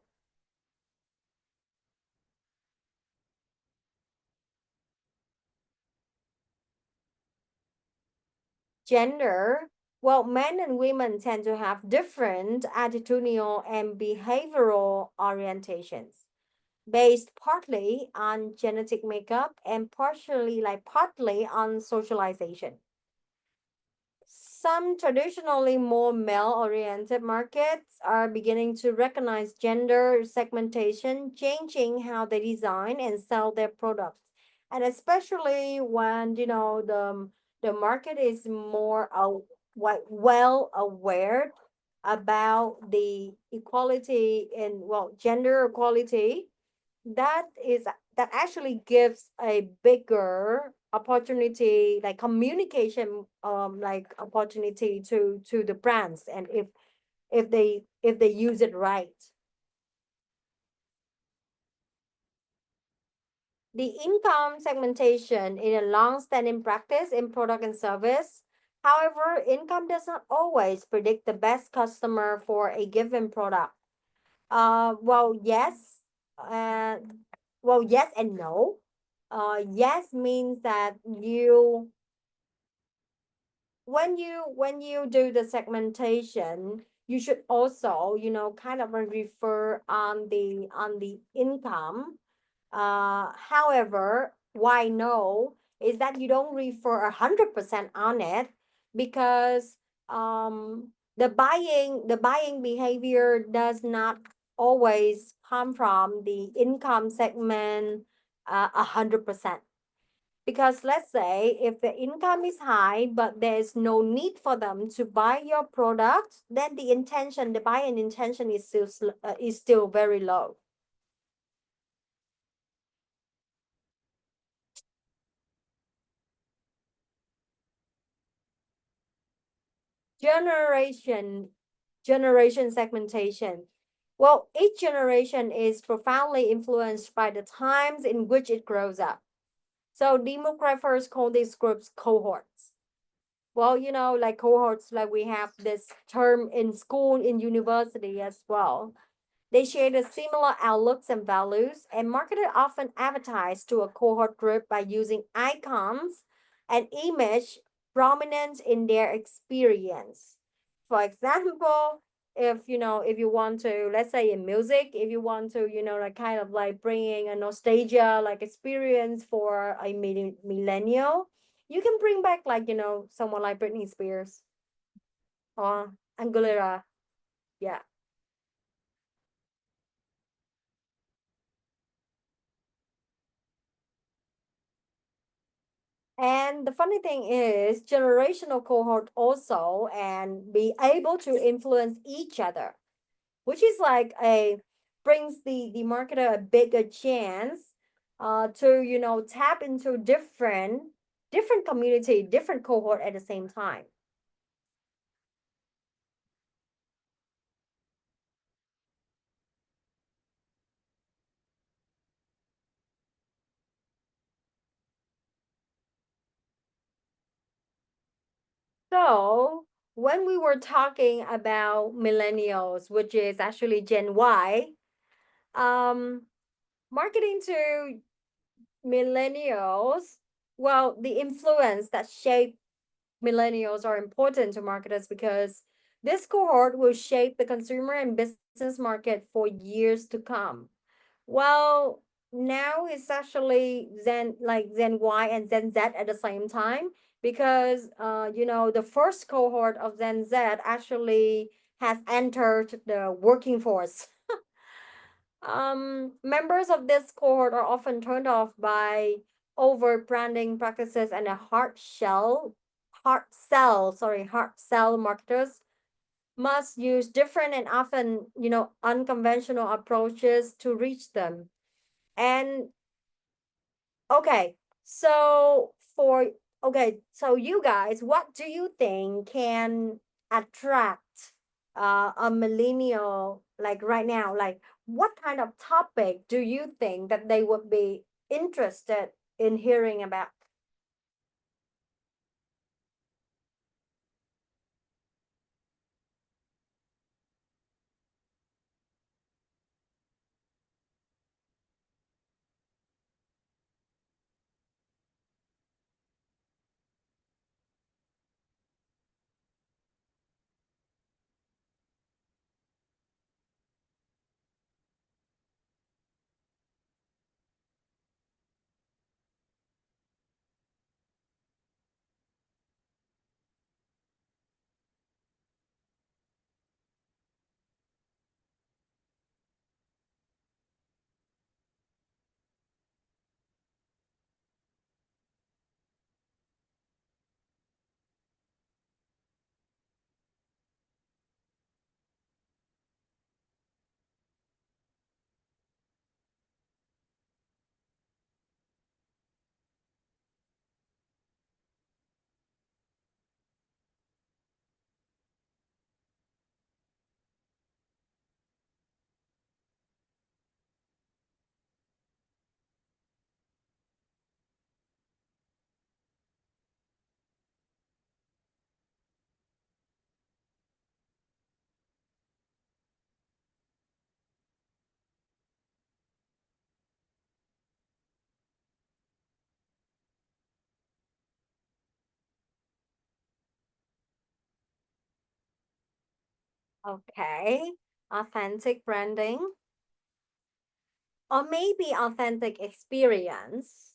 Gender, well, men and women tend to have different attitudinal and behavioral orientations based partly on genetic makeup and partly on socialization. Some traditionally more male-oriented markets are beginning to recognize gender segmentation, changing how they design and sell their products. And especially when, the market is more well aware about the equality and, well, gender equality, that actually gives a bigger opportunity, like communication, like opportunity to the brands, and if they use it right. The income segmentation in a long-standing practice in product and service. However, income does not always predict the best customer for a given product. Well, yes. Well, yes and no. Yes means that when you do the segmentation, you should also, kind of refer on the income. However, why no is that you don't refer 100% on it, because the buying behavior does not always come from the income segment 100%. Because let's say if the income is high, but there's no need for them to buy your product, then the buying intention is still very low. Generation segmentation. Well, each generation is profoundly influenced by the times in which it grows up. So demographers call these groups cohorts. Well, like cohorts, like we have this term in school, in university as well. They share the similar outlooks and values, and marketers often advertise to a cohort group by using icons and image prominent in their experience. For example, if you want to, let's say in music, if you want to, like kind of like bringing a nostalgia like experience for a millennial, you can bring back like, someone like Britney Spears or Aguilera. Yeah. And the funny thing is, generational cohort also and be able to influence each other, which is like a brings the marketer a bigger chance to tap into different community, different cohort at the same time. So when we were talking about millennials, which is actually Gen Y, um, marketing to millennials, well, the influence that shape millennials are important to marketers because this cohort will shape the consumer and business market for years to come. Well, now it's actually Gen Y and Gen Z at the same time because the first cohort of Gen Z actually has entered the working force. Members of this cohort are often turned off by over branding practices and a hard sell marketers must use different and often, unconventional approaches to reach them. And okay, so for so you guys, what do you think can attract a millennial like right now? Like what kind of topic do you think that they would be interested in hearing about? Okay, authentic branding or maybe authentic experience.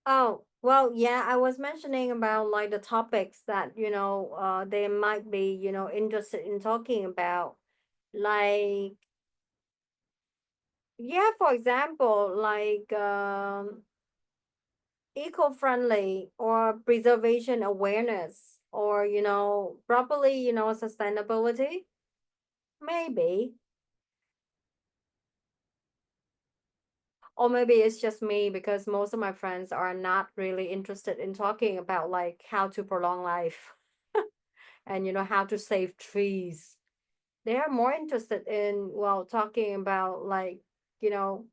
Oh, well, yeah, I was mentioning about like the topics that, they might be, interested in talking about. Like, yeah, for example, like eco-friendly or preservation awareness or, properly, sustainability? Maybe. Or maybe it's just me because most of my friends are not really interested in talking about like how to prolong life and how to save trees. They are more interested in, well, talking about like, you know,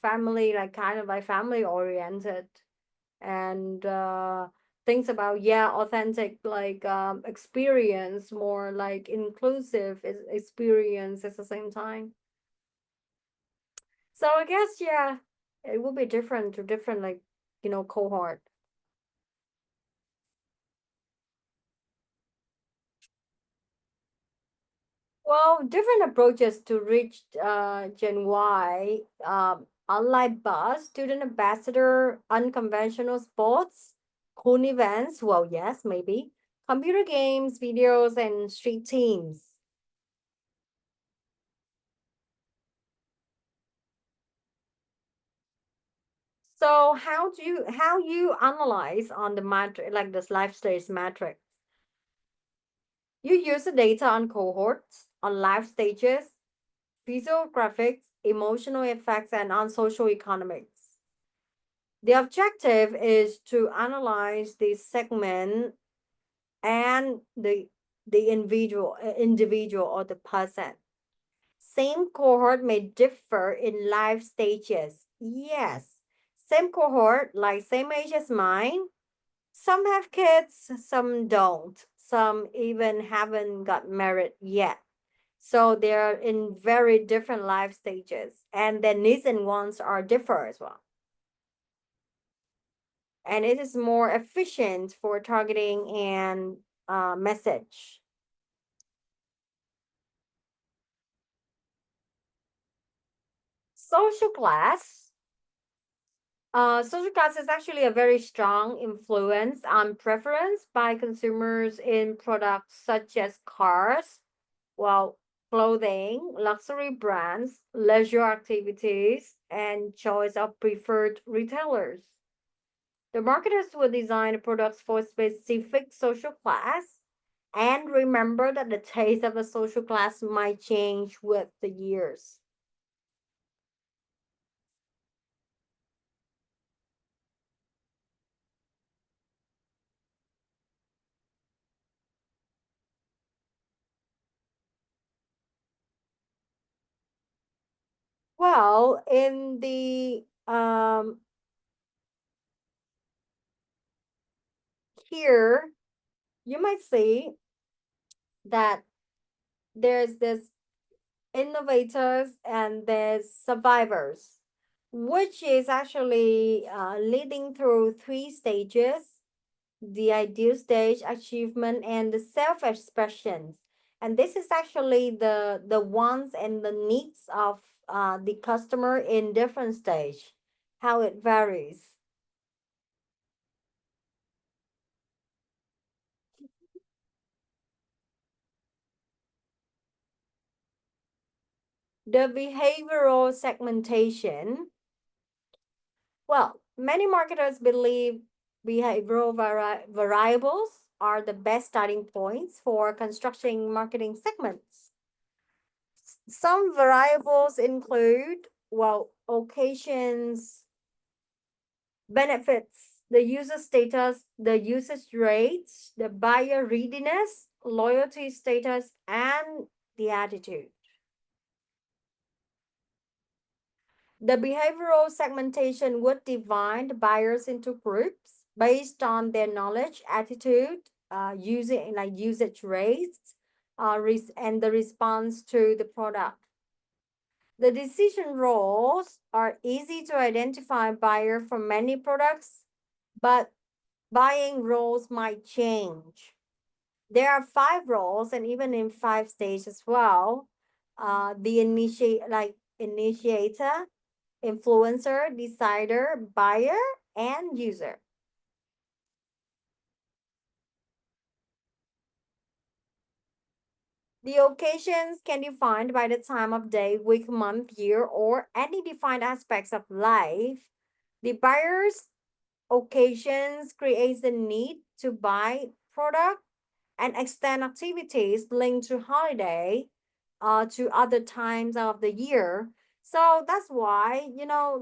family, like kind of like family oriented, and things about, yeah, authentic, like experience, more like inclusive experience at the same time. So I guess, yeah, it will be different to different, like, cohort. Well, different approaches to reach Gen Y. Online bus, student ambassador, unconventional sports, cool events. Well, yes, maybe. Computer games, videos, and street teams. So how you analyze on the matrix, like this life stage matrix? You use the data on cohorts, on life stages, visual graphics, emotional effects, and on social economics. The objective is to analyze the segment and the individual or the person. Same cohort may differ in life stages. Yes, same cohort, like same age as mine. Some have kids, some don't. Some even haven't got married yet. So they're in very different life stages, and their needs and wants are differ as well. And it is more efficient for targeting and message. Social class. Social class is actually a very strong influence on preference by consumers in products such as cars, well, clothing, luxury brands, leisure activities, and choice of preferred retailers. The marketers will design products for specific social class, and remember that the taste of a social class might change with the years. Well, in the here you might see that there's this innovators and there's survivors, which is actually leading through three stages: the ideal stage, achievement, and the self-expression. And this is actually the wants and the needs of the customer in different stage, how it varies. The behavioral segmentation. Well, many marketers believe behavioral variables are the best starting points for constructing marketing segments. Some variables include, well, occasions, benefits, the user status, the usage rates, the buyer readiness, loyalty status, and the attitude. The behavioral segmentation would divide buyers into groups based on their knowledge, attitude, using like usage rates, and the response to the product. The decision roles are easy to identify buyer for many products, but buying roles might change. There are 5 roles, and even in 5 stages as well. The initiator, influencer, decider, buyer, and user. The occasions can be defined by the time of day, week, month, year, or any defined aspects of life. The buyers occasions creates the need to buy product, and extend activities linked to holiday to other times of the year. So that's why,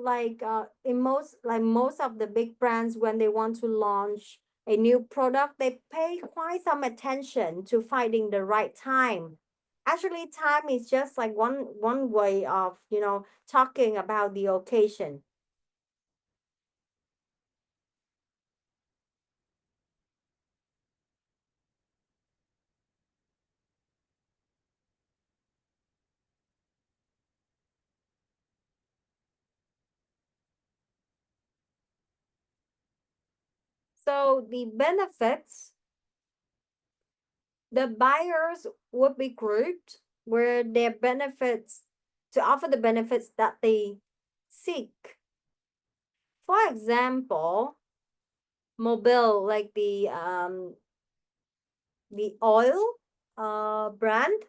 like in most of the big brands, when they want to launch a new product, they pay quite some attention to finding the right time. Actually, time is just like one way of, talking about the occasion. So the benefits, the buyers would be grouped where their benefits to offer the benefits that they seek. For example, Mobile, like the oil brand,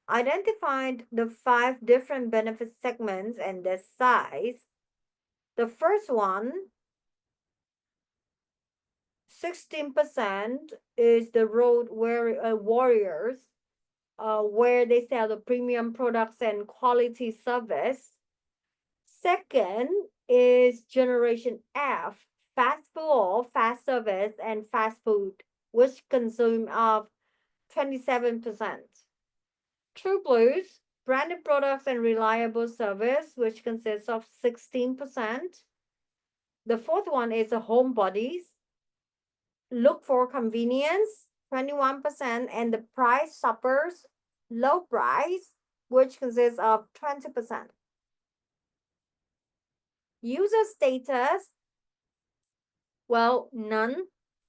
identified the 5 different benefit segments and their size. The first one, 16%, is the warriors, where they sell the premium products and quality service. Second is Generation F, fast food, fast service, and fast food, which consume of 27%. True Blues, branded products and reliable service, which consists of 16%. The fourth one is the Homebodies, look for convenience, 21%, and the Price Shoppers, low price, which consists of 20%. User status, well, none,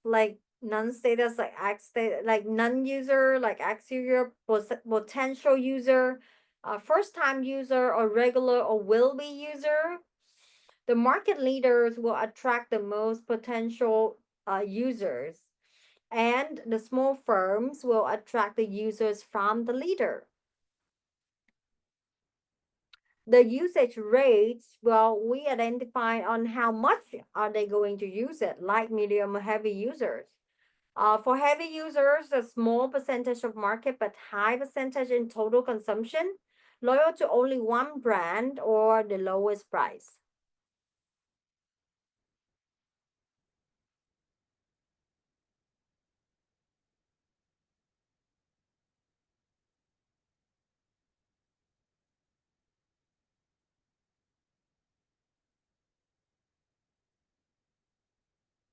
like none status, like X status, like non-user, like X user, potential user, first time user, or regular or will be user. The market leaders will attract the most potential users, and the small firms will attract the users from the leader. The usage rates, well, we identify on how much are they going to use it, light, medium, or heavy users. For heavy users, a small percentage of market, but high percentage in total consumption, loyal to only one brand or the lowest price.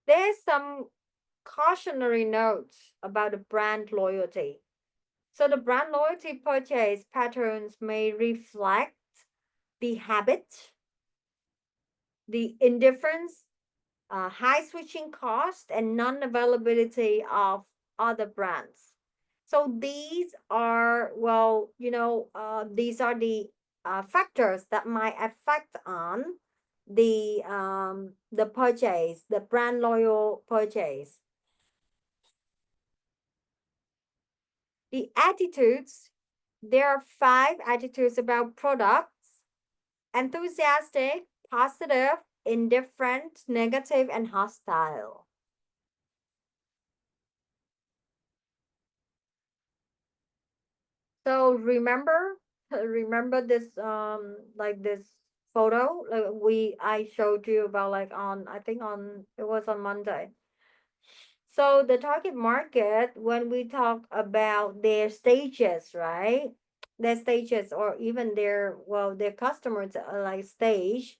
There's some cautionary notes about the brand loyalty. So the brand loyalty purchase patterns may reflect the habit, the indifference, high switching cost, and non-availability of other brands. So these are, well, these are the factors that might affect on the purchase, the brand loyal purchase. The attitudes, there are 5 attitudes about products: enthusiastic, positive, indifferent, negative, and hostile. So remember this like this photo like I showed you about, like on, I think on, it was on Monday. So the target market, when we talk about their stages, right? Their stages, or even their customers like stage,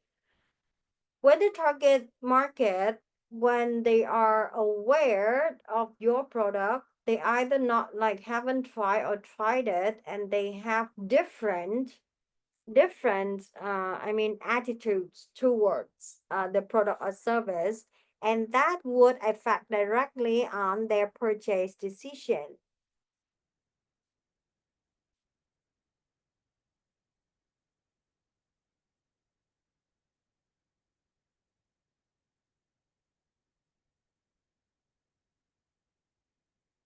when the target market, when they are aware of your product, they either not like haven't tried or tried it, and they have different attitudes towards the product or service, and that would affect directly on their purchase decision.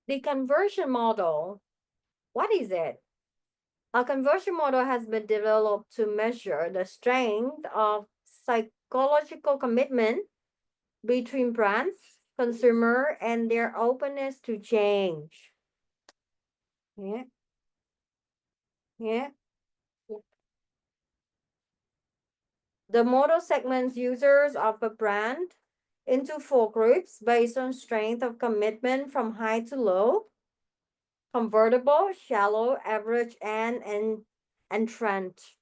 The conversion model, what is it? A conversion model has been developed to measure the strength of psychological commitment between brands, consumer, and their openness to change. Yeah. Yeah. The model segments users of a brand into 4 groups based on strength of commitment from high to low, convertible, shallow, average, and entrenched.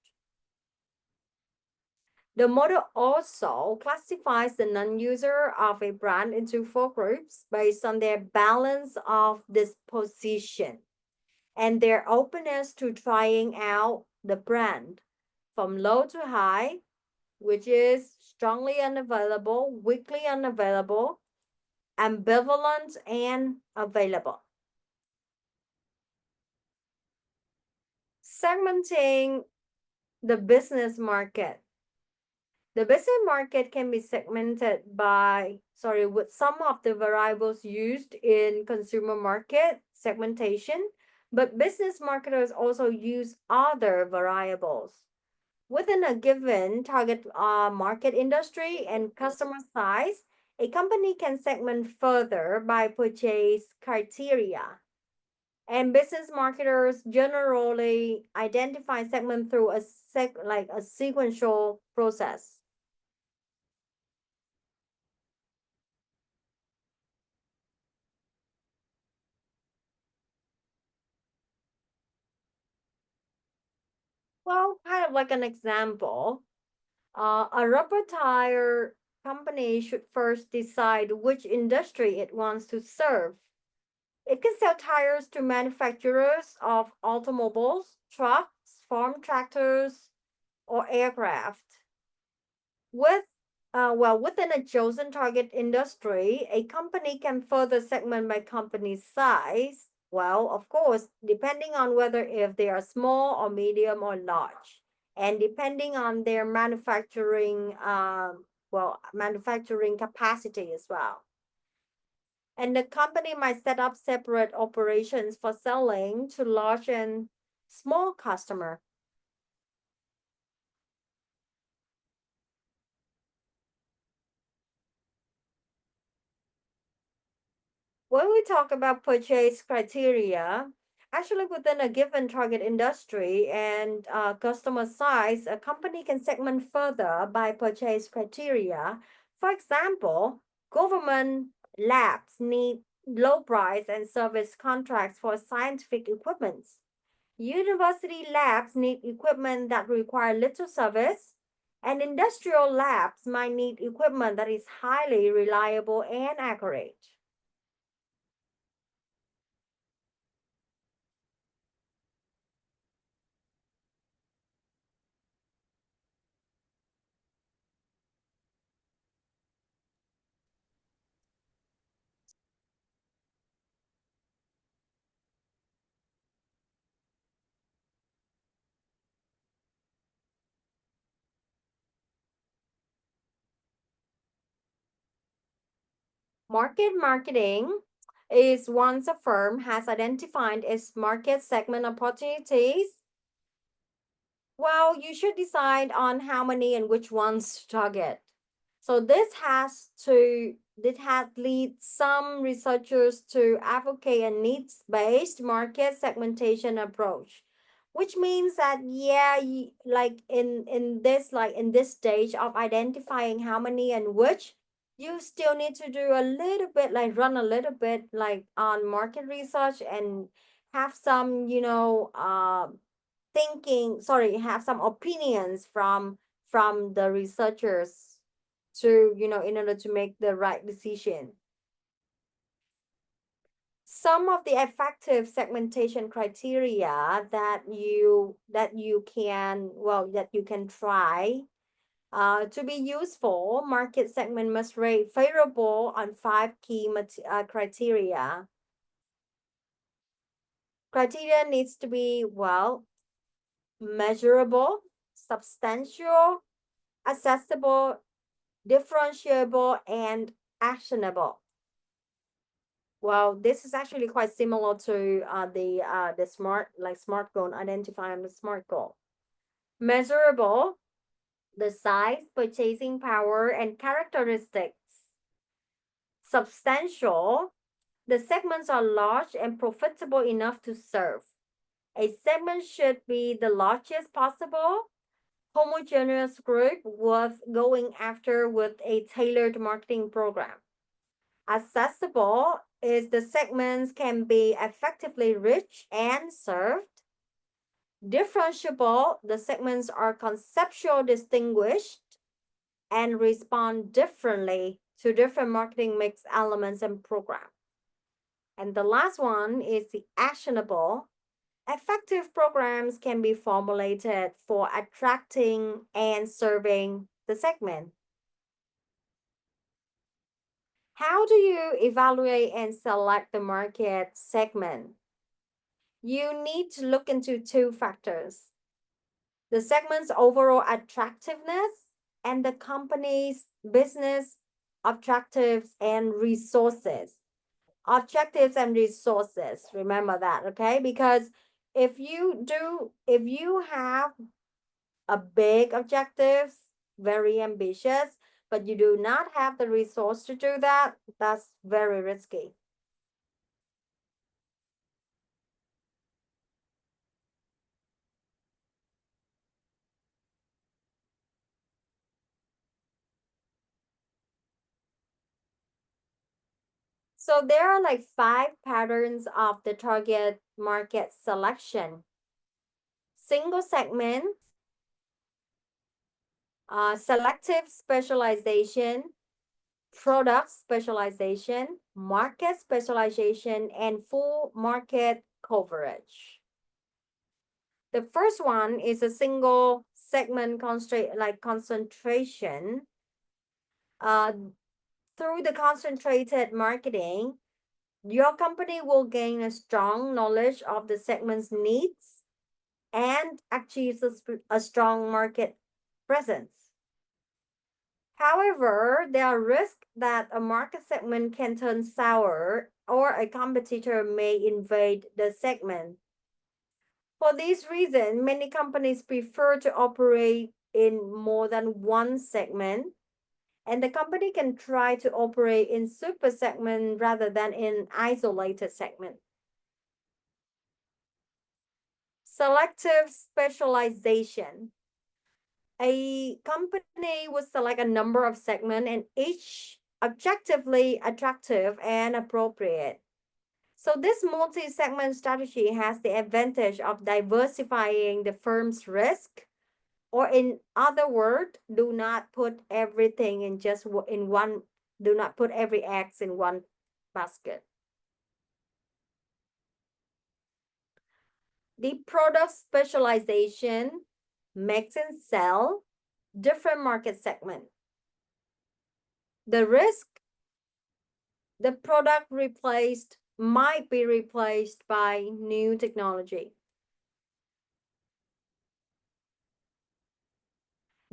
The model also classifies the non-user of a brand into 4 groups based on their balance of disposition and their openness to trying out the brand from low to high, which is strongly unavailable, weakly unavailable, ambivalent, and available. Segmenting the business market. The business market can be segmented with some of the variables used in consumer market segmentation, but business marketers also use other variables. Within a given target market industry and customer size, a company can segment further by purchase criteria. And business marketers generally identify segment through a sequential process. Well, kind of like an example, a rubber tire company should first decide which industry it wants to serve. It can sell tires to manufacturers of automobiles, trucks, farm tractors, or aircraft. Within a chosen target industry, a company can further segment by company size. Well, of course, depending on whether if they are small or medium or large, and depending on their manufacturing capacity as well. And the company might set up separate operations for selling to large and small customer. When we talk about purchase criteria, actually within a given target industry and customer size, a company can segment further by purchase criteria. For example, government labs need low price and service contracts for scientific equipment. University labs need equipment that require little service, and industrial labs might need equipment that is highly reliable and accurate. Marketing is once a firm has identified its market segment opportunities. Well, you should decide on how many and which ones to target. So this has lead some researchers to advocate a needs-based market segmentation approach, which means that like in this stage of identifying how many and which, you still need to do a little bit run a little bit on market research and have some have some opinions from the researchers to in order to make the right decision. Some of the effective segmentation criteria that you can try to be useful. Market segment must rate favorable on 5 key criteria. Criteria needs to be measurable, substantial, accessible, differentiable, and actionable. Well, this is actually quite similar to the SMART goal, identifying the SMART goal. Measurable, the size, purchasing power, and characteristics substantial, the segments are large and profitable enough to serve. A segment should be the largest possible, homogeneous group worth going after with a tailored marketing program. Accessible is the segments can be effectively reached and served. Differentiable, the segments are conceptual distinguished and respond differently to different marketing mix elements and program. And the last one is the actionable. Effective programs can be formulated for attracting and serving the segment. How do you evaluate and select the market segment? You need to look into two factors: the segment's overall attractiveness and the company's business objectives and resources. Objectives and resources, remember that, okay? Because if you have a big objectives, very ambitious, but you do not have the resource to do that, that's very risky. So there are like 5 patterns of the target market selection: single segment, selective specialization, product specialization, market specialization, and full market coverage. The first one is a single segment concentration. Through the concentrated marketing, your company will gain a strong knowledge of the segment's needs and achieves a strong market presence. However, there are risks that a market segment can turn sour or a competitor may invade the segment. For this reason, many companies prefer to operate in more than one segment, and the company can try to operate in super segment rather than in isolated segment. Selective specialization. A company will select a number of segments and each objectively attractive and appropriate. So this multi-segment strategy has the advantage of diversifying the firm's risk, or in other words, do not put everything in just in one, do not put every egg in one basket. The product specialization makes and sell different market segment. The risk, the product might be replaced by new technology.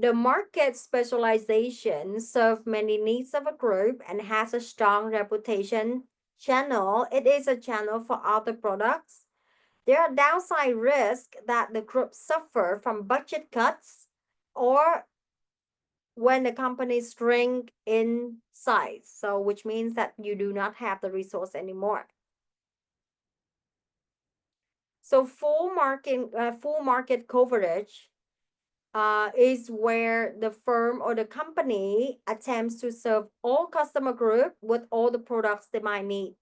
The market specialization serves many needs of a group and has a strong reputation channel. It is a channel for other products. There are downside risks that the group suffer from budget cuts or when the company shrink in size. So which means that you do not have the resource anymore. So full market coverage is where the firm or the company attempts to serve all customer group with all the products they might need.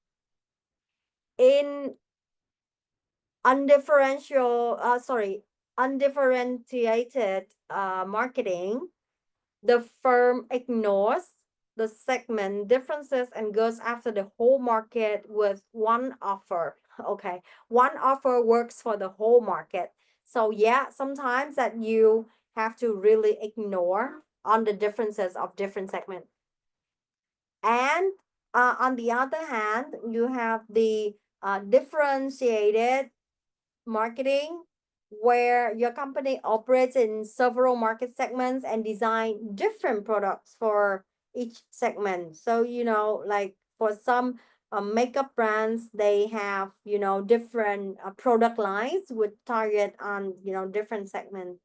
In undifferentiated marketing, the firm ignores the segment differences and goes after the whole market with one offer. Okay, one offer works for the whole market. So yeah, sometimes that you have to really ignore on the differences of different segments. And on the other hand, you have the differentiated marketing, where your company operates in several market segments and design different products for each segment. So, like for some makeup brands, they have, different product lines with target on, different segments.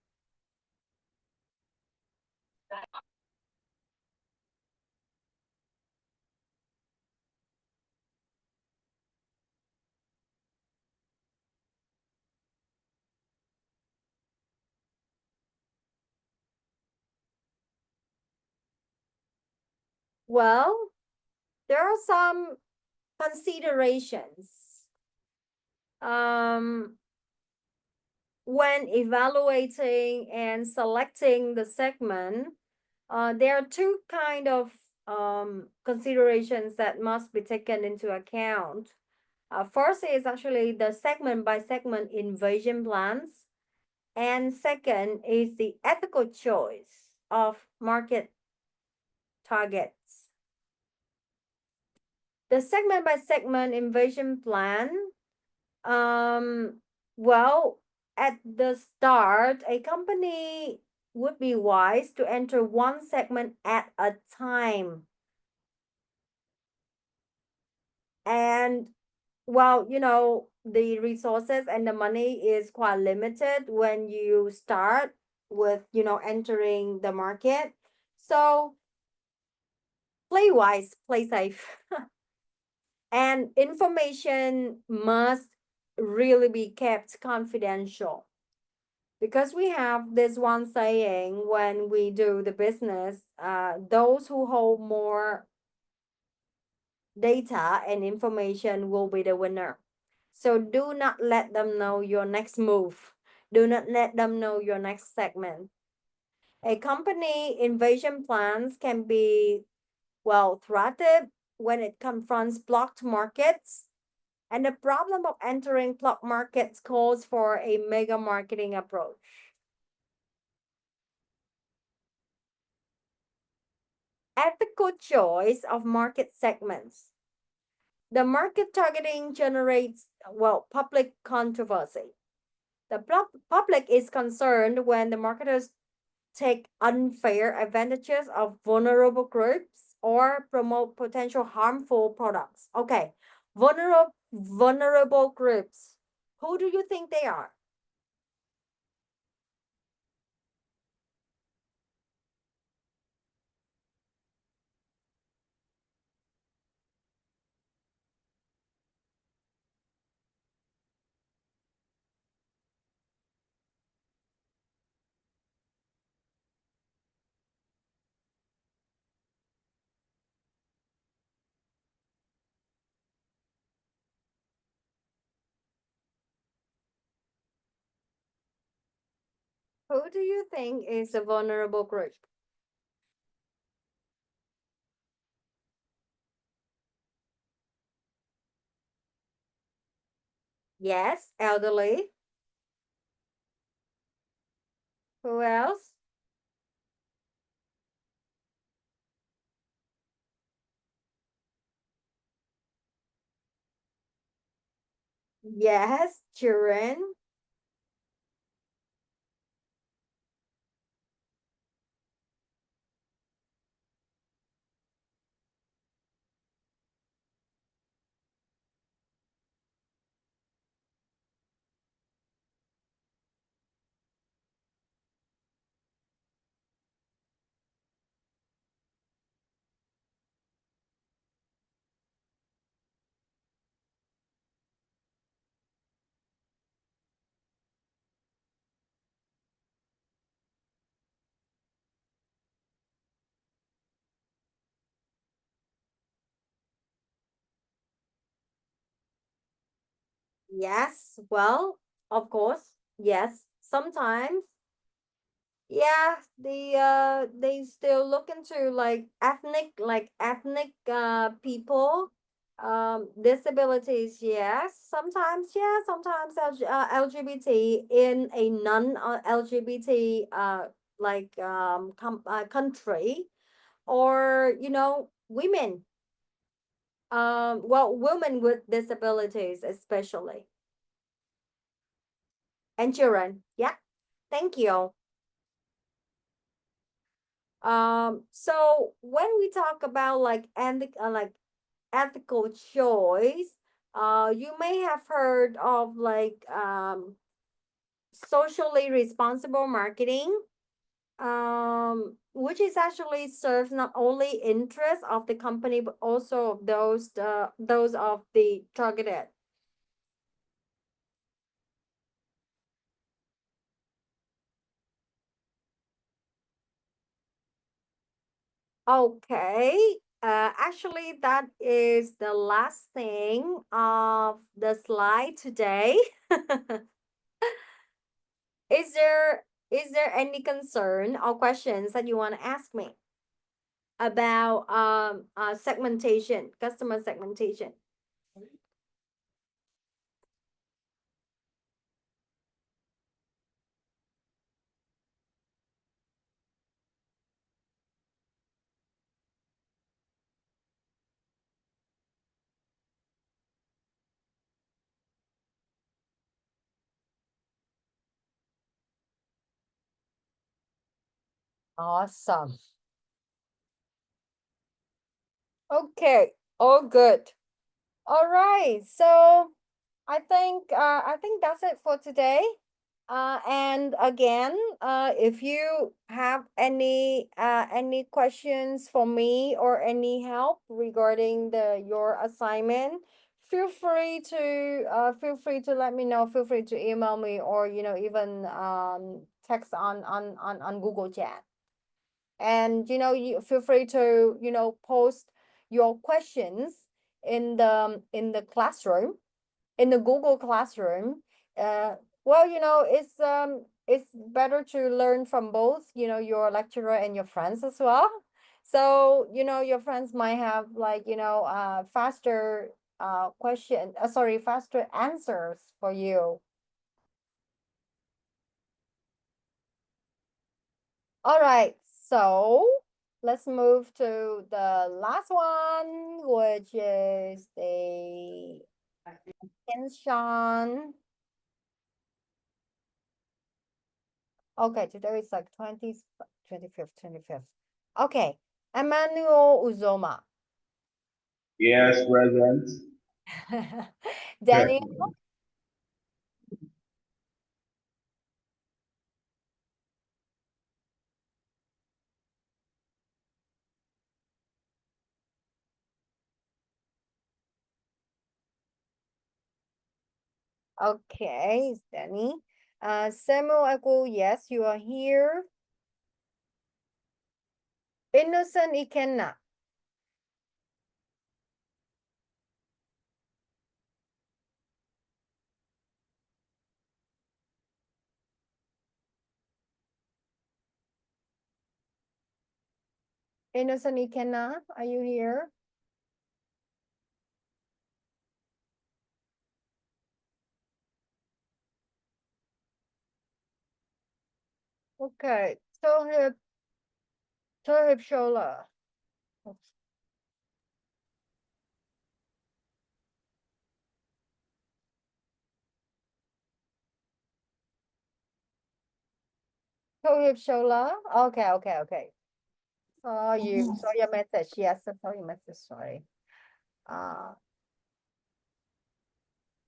Well, there are some considerations when evaluating and selecting the segment. There are two kind of considerations that must be taken into account. First is actually the segment by segment invasion plans, and second is the ethical choice of market targets. The segment by segment invasion plan, well, at the start, a company would be wise to enter one segment at a time. And well, the resources and the money is quite limited when you start with, entering the market. So play wise, play safe. And information must really be kept confidential, because we have this one saying when we do the business, those who hold more data and information will be the winner. So do not let them know your next move. Do not let them know your next segment. A company invasion plans can be, well, thwarted when it confronts blocked markets. And the problem of entering block markets calls for a mega marketing approach. Ethical choice of market segments. The market targeting generates, well, public controversy. The public is concerned when the marketers take unfair advantages of vulnerable groups or promote potential harmful products. Okay, vulnerable groups. Who do you think they are? Who do you think is a vulnerable group? Yes, elderly. Who else? Yes, children. Yes, well, of course. Yes, sometimes. Yeah, they still look into ethnic people, disabilities. Yes, sometimes. Yeah, sometimes LGBT in a non LGBT country, or women, well, women with disabilities especially, and children. Yeah, thank you. So when we talk about ethical choice, you may have heard of socially responsible marketing, which is actually serves not only interests of the company but also of those of the targeted. Okay. Actually, that is the last thing of the slide today. Is there any concern or questions that you want to ask me about segmentation, customer segmentation? Awesome. Okay, all good. All right, so I think that's it for today. And again, if you have any questions for me or any help regarding your assignment, feel free to let me know. Feel free to email me or even text on Google Chat. And you feel free to post your questions in the classroom, in the Google Classroom. Well, it's better to learn from both, your lecturer and your friends as well. So, your friends might have like, faster faster answers for you. All right, so let's move to the last one, which is the attention. Okay, today is like 25th. Okay, Emmanuel Uzoma. Yes, present. Daniel, okay, it's Danny. Samuel Echo, yes, you are here. Innocent Ikenna. Innocent Ikenna, are you here? Okay, Tohib Shola. Tohib Shola. Okay. Saw your message. Yes, I saw your message. Sorry.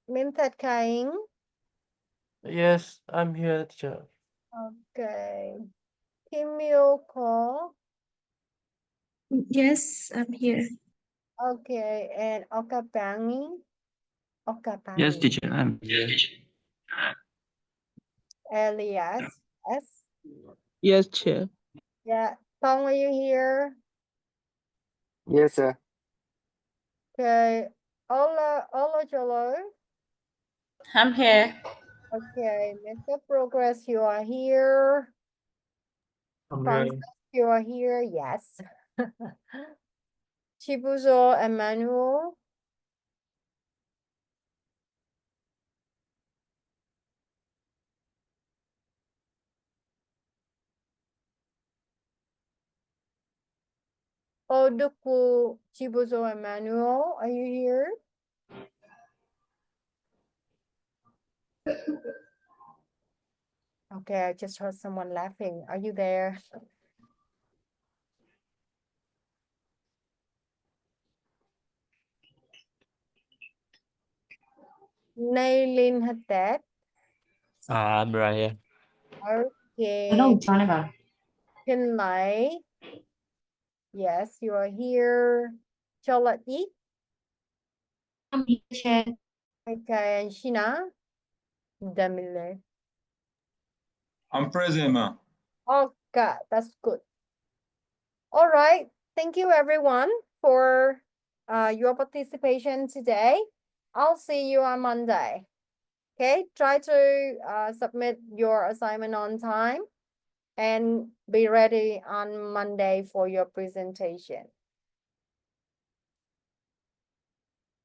Mimtat Kaing. Yes, I'm here, teacher. Okay. Kim Ko. Yes, I'm here. Okay, and Okapangi. Yes, Okapangi. teacher, I'm here. Elias. Yes. Yes, chair. Yeah. Tong, are you here? Yes, sir. Okay. Ola Jolo. I'm here. Okay. Mr. Progress, you are here. Francis, you are here. Yes. Chibuzo Emmanuel. Oduku Chibuzo Emmanuel, are you here? Okay, I just heard someone laughing. Are you there? Nailin Hatet. I'm right here. Okay. Pinlay. Yes, you are here. Cholati. I'm here, Chair. Okay, and Shina. Damile. I'm present, ma. Okay, that's good. All right. Thank you, everyone, for your participation today. I'll see you on Monday. Okay, try to submit your assignment on time and be ready on Monday for your presentation.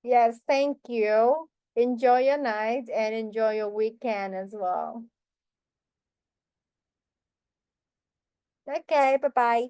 Yes, thank you. Enjoy your night and enjoy your weekend as well. Okay, bye-bye.